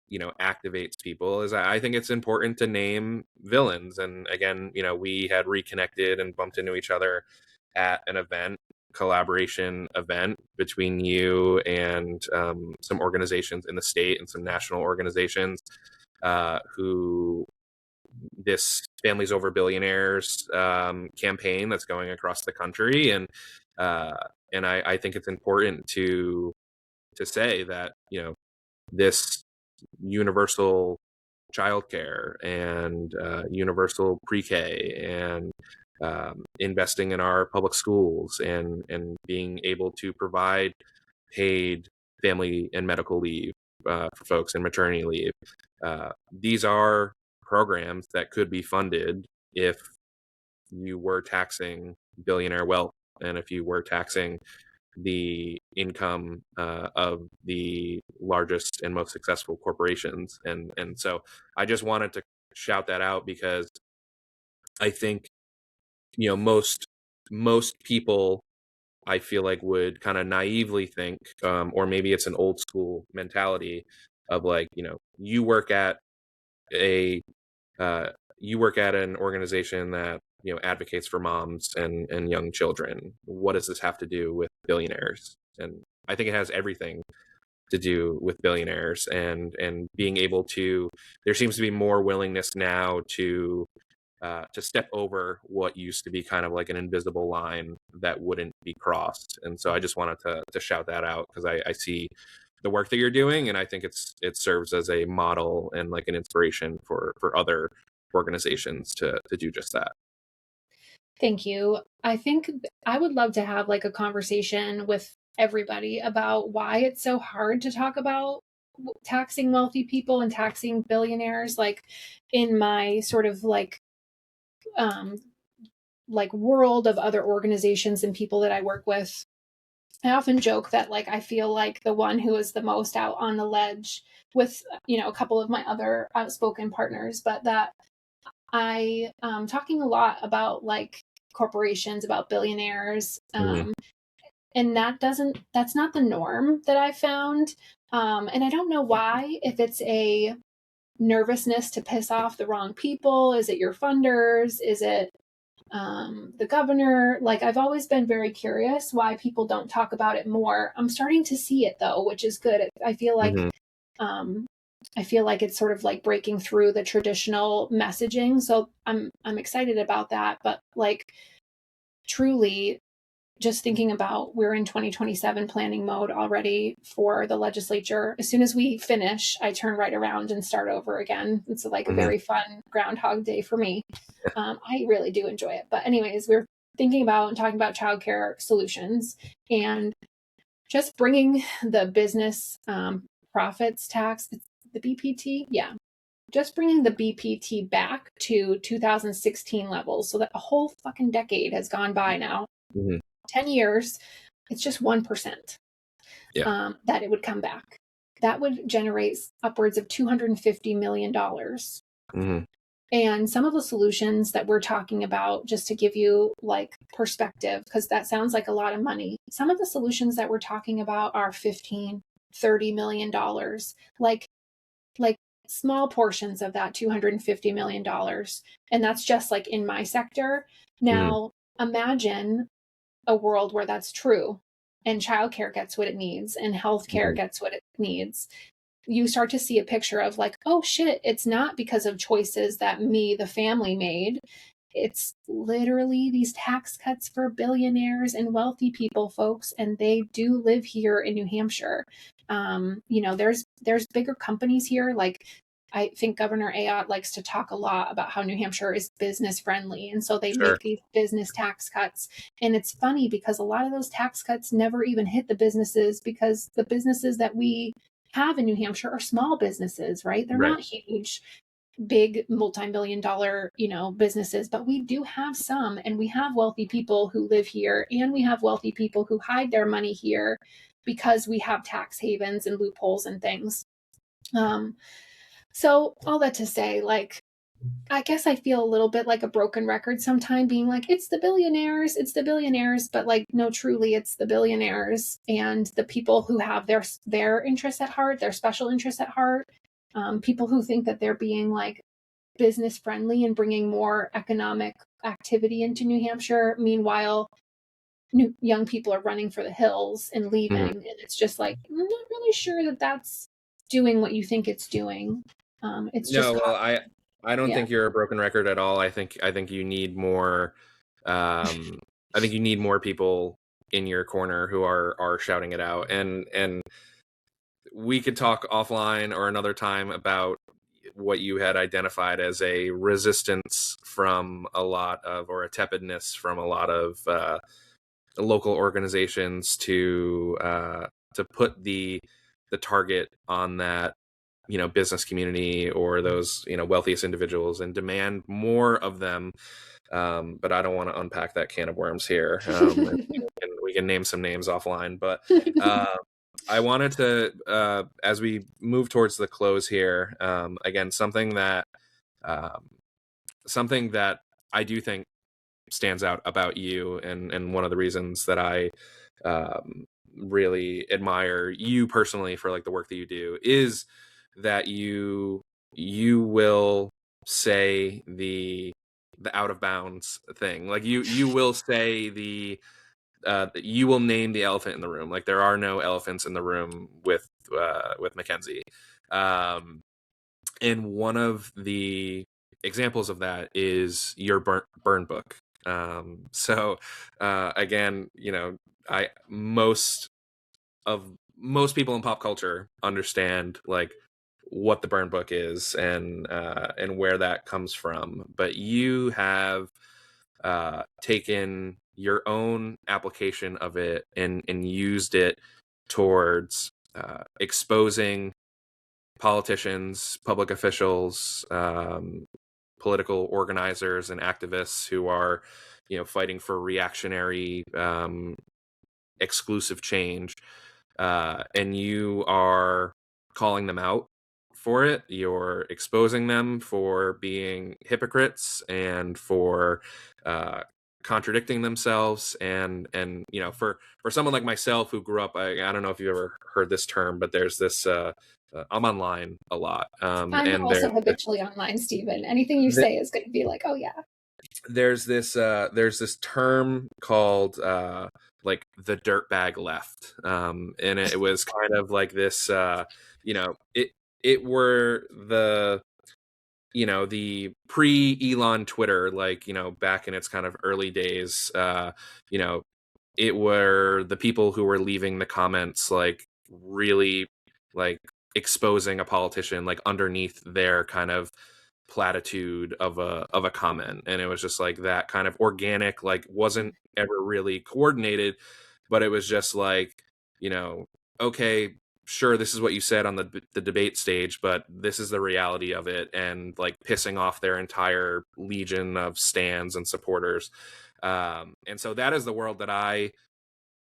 you know, activates people. Is I think it's important to name villains. And again, you know, we had reconnected and bumped into each other at an event, collaboration event between you and some organizations in the state and some national organizations who this Families Over Billionaires campaign that's going across the country, and I think it's important to say that, you know, this universal childcare and universal pre-K and investing in our public schools and being able to provide paid family and medical leave for folks and maternity leave. These are programs that could be funded if you were taxing billionaire wealth and if you were taxing the income of the largest and most successful corporations. And so I just wanted to shout that out, because I think, you know, most people, I feel like, would kind of naively think, or maybe it's an old school mentality of like, you know, you work at a an organization that, you know, advocates for moms and young children. What does this have to do with billionaires? And I think it has everything to do with billionaires, and being able to, there seems to be more willingness now to step over what used to be kind of like an invisible line that wouldn't be crossed. And so I just wanted to shout that out, because I see the work that you're doing, and I think it serves as a model and like an inspiration for other organizations to do just that.
Thank you. I think I would love to have like a conversation with everybody about why it's so hard to talk about taxing wealthy people and taxing billionaires. Like in my sort of like world of other organizations and people that I work with, I often joke that like I feel like the one who is the most out on the ledge with, you know, a couple of my other outspoken partners, but that I talking a lot about like corporations, about billionaires,
Mm-hmm.
and that's not the norm that I found. And I don't know why, if it's a nervousness to piss off the wrong people. Is it your funders? Is it the governor? Like, I've always been very curious why people don't talk about it more. I'm starting to see it though, which is good. Um, I feel like it's sort of like breaking through the traditional messaging. So I'm excited about that. But like, truly, just thinking about, we're in 2027 planning mode already for the legislature. As soon as we finish, I turn right around and start over again. It's like a
Mm-hmm.
very fun Groundhog Day for me. I really do enjoy it. But anyways, we're thinking about and talking about childcare solutions, and just bringing the business profits tax, the BPT, yeah, just bringing the BPT back to 2016 levels, so that a whole fucking decade has gone by now.
Mm-hmm.
10 years, it's just 1%.
Yeah.
That it would come back. That would generate upwards of $250 million.
Mm-hmm.
And some of the solutions that we're talking about, just to give you like perspective, because that sounds like a lot of money, some of the solutions that we're talking about are $15-30 million, like small portions of that $250 million. And that's just like in my sector. Now, imagine a world where that's true, and childcare gets what it needs and healthcare
Mm-hmm.
gets what it needs. You start to see a picture of like, oh shit, it's not because of choices that me, the family, made. It's literally these tax cuts for billionaires and wealthy people, folks, and they do live here in New Hampshire. You know, there's bigger companies here. Like, I think Governor Ayotte likes to talk a lot about how New Hampshire is business friendly. And so they
Sure.
make these business tax cuts. And it's funny because a lot of those tax cuts never even hit the businesses, because the businesses that we have in New Hampshire are small businesses, right? They're
Right.
not huge, big multi-million dollar, you know, businesses, but we do have some, and we have wealthy people who live here, and we have wealthy people who hide their money here because we have tax havens and loopholes and things. So all that to say, like, I guess I feel a little bit like a broken record sometime, being like, it's the billionaires, but like, no, truly, it's the billionaires and the people who have their interests at heart, their special interests at heart, people who think that they're being like business friendly and bringing more economic activity into New Hampshire. Meanwhile, young people are running for the hills and leaving,
Mm-hmm.
and it's just like, I'm not really sure that that's doing what you think it's doing. It's just
No, well, I don't
Yeah.
think you're a broken record at all. I think you need more. I think you need more people in your corner who are shouting it out. And we could talk offline or another time about what you had identified as a resistance from a lot of, or a tepidness from a lot of local organizations to put the target on that, business community or those, wealthiest individuals, and demand more of them. But I don't want to unpack that can of worms here. And we can name some names offline, but I wanted to, as we move towards the close here, again, um, something that I do think stands out about you, and one of the reasons that I um, really admire you personally for like the work that you do is that you will say the out of bounds thing. Like you will say you will name the elephant in the room. Like there are no elephants in the room with MacKenzie. And one of the examples of that is your burn book. So again, I most people in pop culture understand like what the burn book is and where that comes from, but you have taken your own application of it and used it towards exposing politicians, public officials, political organizers, and activists who are, fighting for reactionary, exclusive change, and you are calling them out for it. You're exposing them for being hypocrites and for contradicting themselves. And for someone like myself who grew up, I don't know if you ever heard this term, but there's this. I'm online a lot,
I'm
and
also habitually online, Stephen. Anything you say is going to be like, oh yeah.
There's this term called like the dirtbag left, and it was kind of like this, it were the pre-Elon Twitter, like, back in its kind of early days, you know it were the people who were leaving the comments like really like exposing a politician like underneath their kind of platitude of a comment, and it was just like that kind of organic, like wasn't ever really coordinated, but it was just like, you know okay, sure, this is what you said on the debate stage, but this is the reality of it, and like pissing off their entire legion of stands and supporters. And so that is the world that I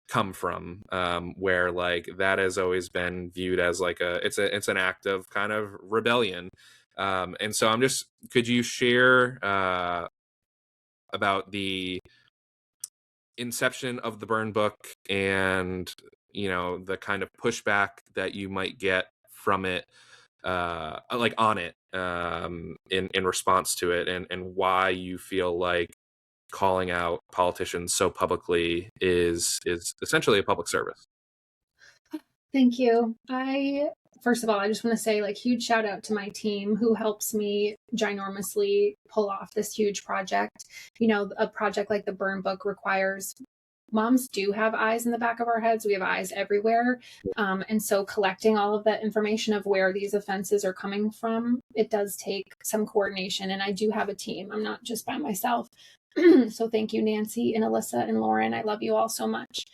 come from, where like that has always been viewed as like it's an act of kind of rebellion. And so could you share about the inception of the burn book, and the kind of pushback that you might get from it, like on it, in response to it, and why you feel like calling out politicians so publicly is essentially a public service?
Thank you. First of all, I just want to say like huge shout out to my team who helps me ginormously pull off this huge project. A project like the burn book requires moms do have eyes in the back of our heads. We have eyes everywhere. And so collecting all of that information of where these offenses are coming from, it does take some coordination. And I do have a team. I'm not just by myself. So thank you, Nancy and Alyssa and Lauren. I love you all so much.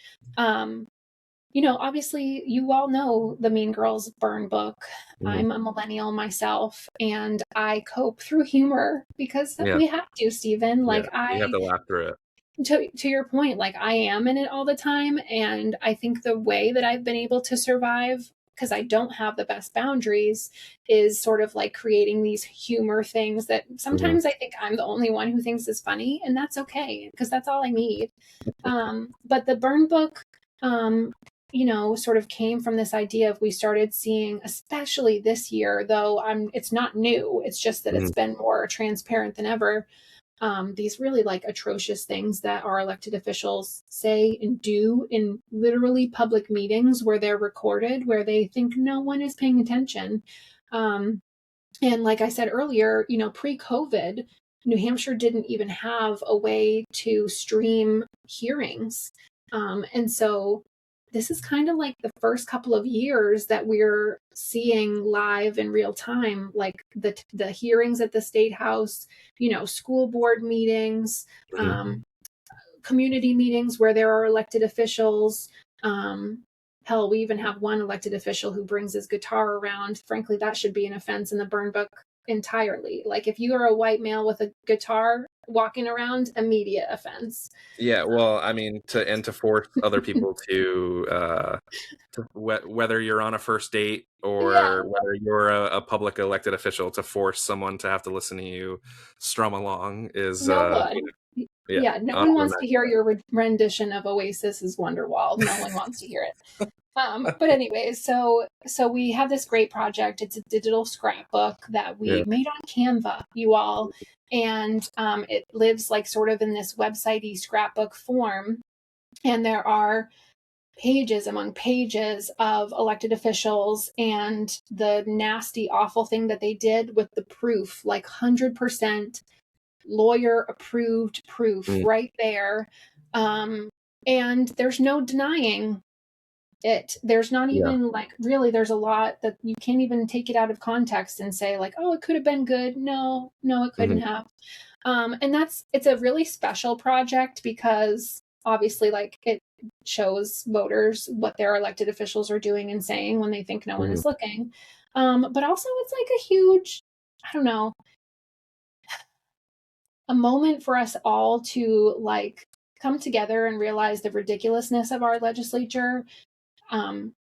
Obviously you all know the Mean Girls burn book.
Mhm.
I'm a millennial myself, and I cope through humor because
Yeah.
we have to, Stephen. Like
You have to laugh through it.
to your point, like I am in it all the time. And I think the way that I've been able to survive, because I don't have the best boundaries, is sort of like creating these humor things that sometimes I think I'm the only one who thinks is funny, and that's okay because that's all I need. But the burn book, sort of came from this idea of we started seeing, especially this year, though it's not new. It's just that it's been more transparent than ever. These really like atrocious things that our elected officials say and do in literally public meetings where they're recorded, where they think no one is paying attention. And like I said earlier, pre-COVID, New Hampshire didn't even have a way to stream hearings. And so this is kind of like the first couple of years that we're seeing live in real time, like the hearings at the State House, school board meetings, community meetings where there are elected officials. Hell, we even have one elected official who brings his guitar around. Frankly, that should be an offense in the burn book entirely. Like if you are a white male with a guitar walking around, immediate offense.
Yeah, well, I mean, to force other people whether you're on a first date or whether you're a public elected official, to force someone to have to listen to you strum along is
no one. No one wants to hear your rendition of Oasis's Wonderwall. No one wants to hear it. But anyways, so we have this great project. It's a digital scrapbook that we made on Canva, you all. And it lives like sort of in this website-y scrapbook form. And there are pages among pages of elected officials and the nasty, awful thing that they did with the proof, like 100% lawyer approved proof right there. And there's no denying it. There's not even like, really, there's a lot that you can't even take it out of context and say like, oh, it could have been good. No, it couldn't have. And it's a really special project because obviously like it shows voters what their elected officials are doing and saying when they think no one is looking. But also it's like a huge, I don't know, a moment for us all to like come together and realize the ridiculousness of our legislature,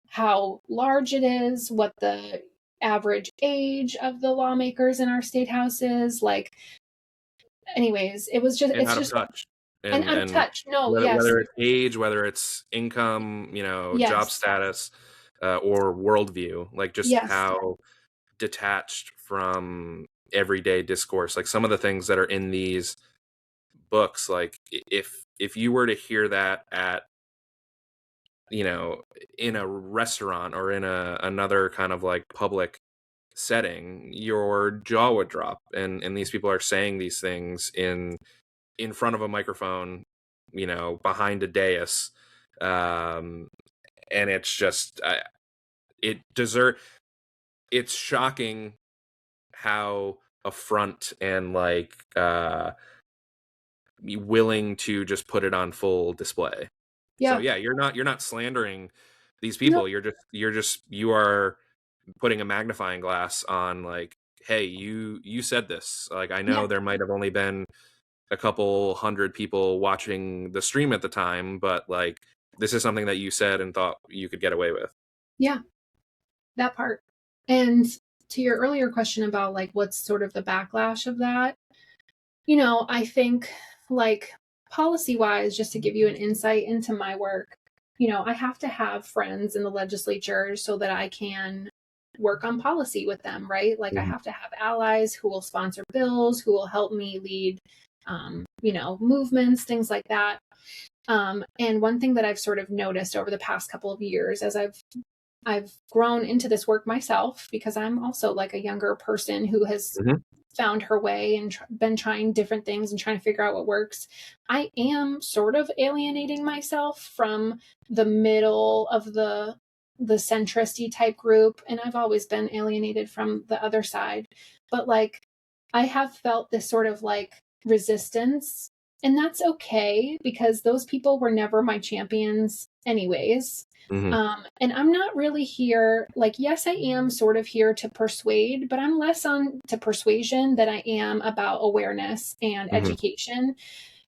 how large it is, what the average age of the lawmakers in our state house is. Like, anyways, it was just,
and
it's
out
just
of touch.
And out of touch. No,
whether it's age, whether it's income, job status, or worldview, like just how detached from everyday discourse, like some of the things that are in these books, like if you were to hear that at in a restaurant or in another kind of like public setting, your jaw would drop. And these people are saying these things in front of a microphone, behind a dais, and it's just it's shocking how affront and like willing to just put it on full display. So you're not slandering these people. You are putting a magnifying glass on like, hey, you said this. Like, I know there might have only been a couple hundred people watching the stream at the time, but like, this is something that you said and thought you could get away with.
Yeah, that part. And to your earlier question about like what's sort of the backlash of that, I think like policy wise, just to give you an insight into my work, I have to have friends in the legislature so that I can work on policy with them, right? Like I have to have allies who will sponsor bills, who will help me lead, movements, things like that. And one thing that I've sort of noticed over the past couple of years as I've grown into this work myself, because I'm also like a younger person who has found her way and been trying different things and trying to figure out what works. I am sort of alienating myself from the middle of the centrist-y type group. And I've always been alienated from the other side. But like, I have felt this sort of like resistance, and that's okay because those people were never my champions anyways. And I'm not really here, like, yes, I am sort of here to persuade, but I'm less on to persuasion than I am about awareness and education.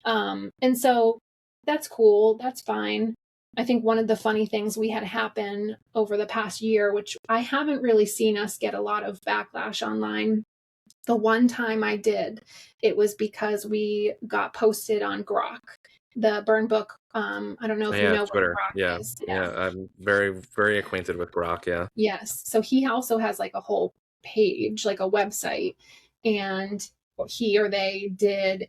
And so that's cool. That's fine. I think one of the funny things we had happen over the past year, which I haven't really seen us get a lot of backlash online. The one time I did, it was because we got posted on Grok, the burn book. I don't know if you know
Twitter.
What Grok is.
Yeah, I'm very, very acquainted with Grok. Yeah.
Yes. So he also has like a whole page, like a website, and he or they did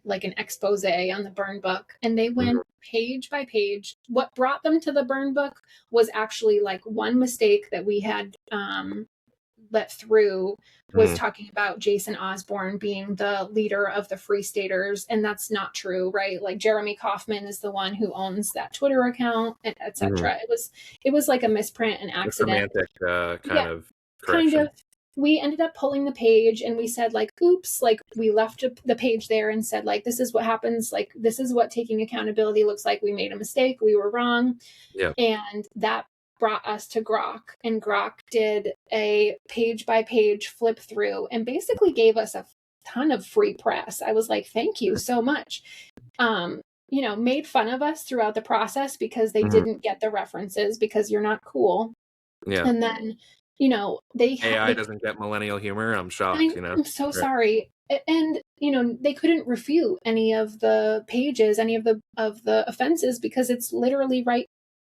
like an expose on the burn book, and they went page by page. What brought them to the burn book was actually like one mistake that we had let through was
Mm-hmm.
talking about Jason Osborne being the leader of the Free Staters, and that's not true, right? Like Jeremy Kauffman is the one who owns that Twitter account, and
Mm-hmm.
etc. It was like a misprint, an
A
accident.
semantic kind
Yeah,
of
kind
correction.
of. We ended up pulling the page and we said like, oops, like we left the page there and said like, this is what happens. Like, this is what taking accountability looks like. We made a mistake. We were wrong.
Yeah.
And that brought us to Grok, and Grok did a page by page flip through and basically gave us a ton of free press. I was like, thank you so much. Made fun of us throughout the process because they
Mm-hmm.
didn't get the references because you're not cool.
Yeah.
And then,
AI doesn't get millennial humor. I'm shocked,
I'm so
Right.
sorry. And they couldn't refute any of the pages, any of the offenses, because it's literally right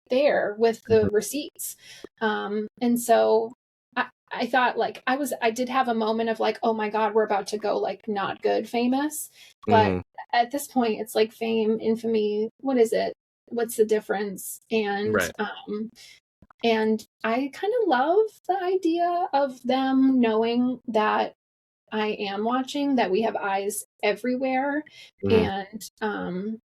there with the receipts. And so I thought like I did have a moment of like, oh my God, we're about to go like not good famous. But
Mm-hmm.
at this point it's like fame, infamy, what is it? What's the difference?
Right.
And I kind of love the idea of them knowing that I am watching, that we have eyes everywhere.
Mm-hmm.
And,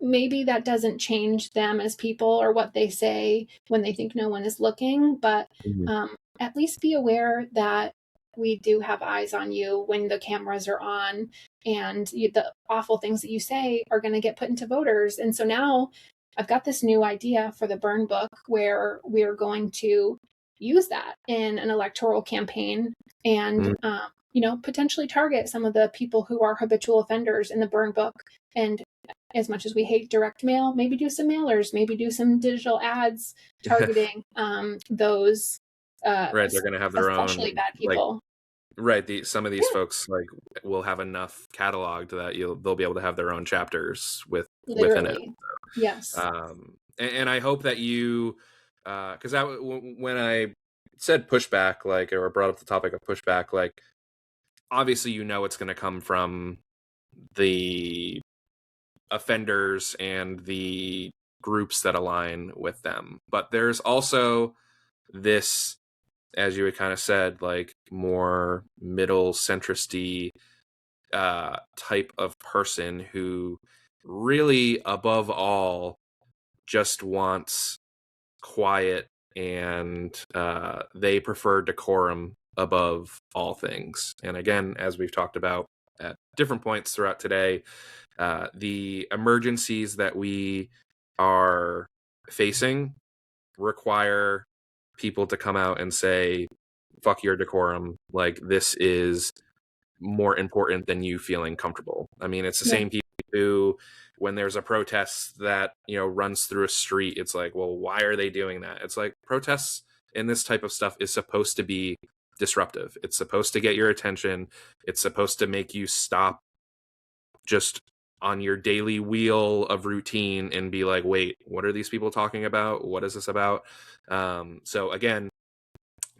maybe that doesn't change them as people or what they say when they think no one is looking, but
Mm-hmm.
at least be aware that we do have eyes on you when the cameras are on, and the awful things that you say are going to get put into voters. And so now I've got this new idea for the burn book where we're going to use that in an electoral campaign and, potentially target some of the people who are habitual offenders in the burn book. And as much as we hate direct mail, maybe do some mailers, maybe do some digital ads targeting those
Right. They're going to have their
especially
own,
bad
like,
people.
right. Some of these
Yeah,
folks like will have enough cataloged that they'll be able to have their own chapters within it.
literally. Yes.
And I hope that you, because when I said pushback, like, or brought up the topic of pushback, like, obviously, it's going to come from the offenders and the groups that align with them. But there's also this, as you had kind of said, like more middle centristy type of person who really, above all, just wants quiet, and they prefer decorum above all things. And again, as we've talked about at different points throughout today, the emergencies that we are facing require people to come out and say, fuck your decorum. Like, this is more important than you feeling comfortable. I mean, it's the
Yeah.
same people who, when there's a protest that, runs through a street, it's like, well, why are they doing that? It's like, protests and this type of stuff is supposed to be disruptive. It's supposed to get your attention. It's supposed to make you stop just on your daily wheel of routine and be like, wait, what are these people talking about? What is this about? So again,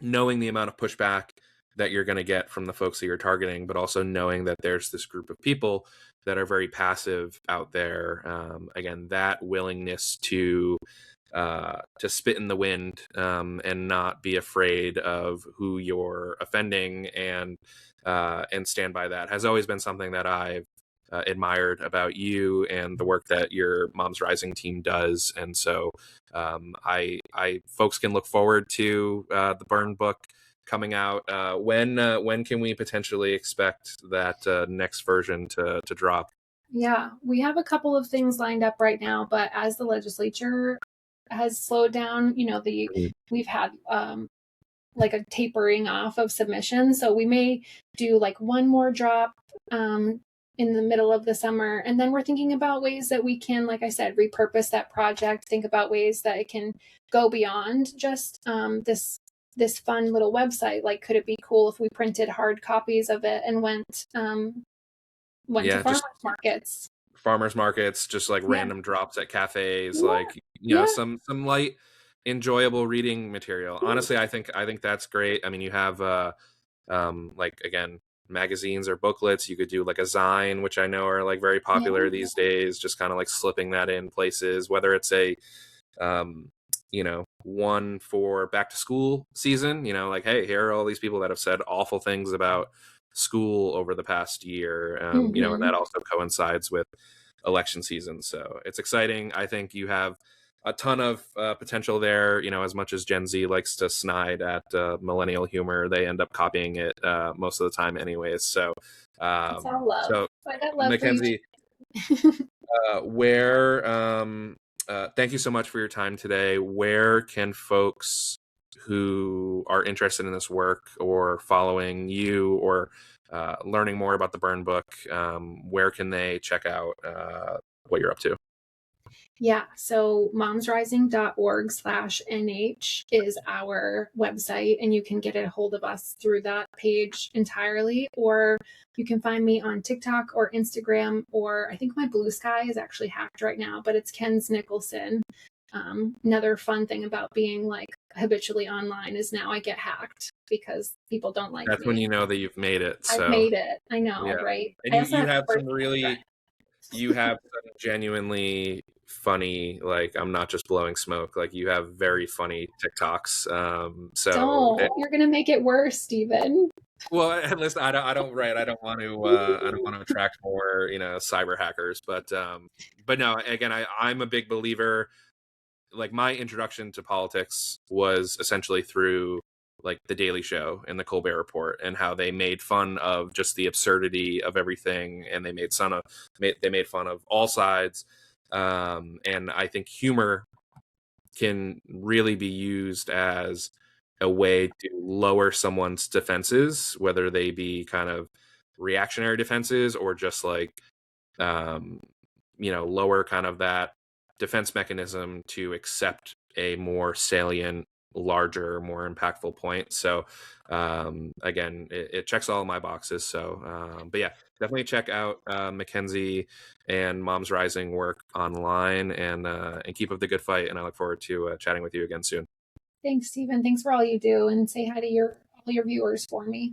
knowing the amount of pushback that you're going to get from the folks that you're targeting, but also knowing that there's this group of people that are very passive out there. Again, that willingness to spit in the wind and not be afraid of who you're offending and stand by that has always been something that I've admired about you and the work that your Moms Rising team does. And so I folks can look forward to the burn book coming out. When can we potentially expect that next version to drop?
Yeah, we have a couple of things lined up right now, but as the legislature has slowed down, we've had like a tapering off of submissions. So we may do like one more drop in the middle of the summer. And then we're thinking about ways that we can, like I said, repurpose that project, think about ways that it can go beyond just this fun little website. Like, could it be cool if we printed hard copies of it and went to farmers markets?
Farmers markets, just like
Yeah.
random drops at cafes,
Yeah.
like
Yeah.
some light, enjoyable reading material. Honestly, I think that's great. I mean, you have like, again, magazines or booklets. You could do like a Zine, which I know are like very popular these days. Just kind of like slipping that in places, whether it's a one for back to school season, like, hey, here are all these people that have said awful things about school over the past year, and that also coincides with election season. So it's exciting. I think you have a ton of potential there. As much as Gen Z likes to snide at millennial humor, they end up copying it most of the time anyways. So,
It's all love.
so
I got love
MacKenzie, thank you so much for your time today. Where can folks who are interested in this work or following you or learning more about the Burn Book, where can they check out what you're up to?
Yeah, so momsrising.org/nh is our website, and you can get a hold of us through that page entirely, or you can find me on TikTok or Instagram, or I think my Blue Sky is actually hacked right now, but it's Ken's Nicholson. Another fun thing about being like habitually online is now I get hacked because people don't like
That's
me.
when you know that you've made it. So.
I've made it. I know,
Yeah.
right?
And you have some genuinely funny, like, I'm not just blowing smoke, like, you have very funny TikToks.
You're gonna make it worse, Stephen.
Well, listen, I don't want to attract more, cyber hackers, but no, again, I'm a big believer. Like, my introduction to politics was essentially through like the Daily Show and the Colbert Report, and how they made fun of just the absurdity of everything, and they made fun of all sides. And I think humor can really be used as a way to lower someone's defenses, whether they be kind of reactionary defenses or just like lower kind of that defense mechanism to accept a more salient, larger, more impactful point. So again, it checks all of my boxes. So but yeah, definitely check out MacKenzie and MomsRising work online, and keep up the good fight. And I look forward to chatting with you again soon.
Thanks, Stephen. Thanks for all you do, and say hi to all your viewers for me.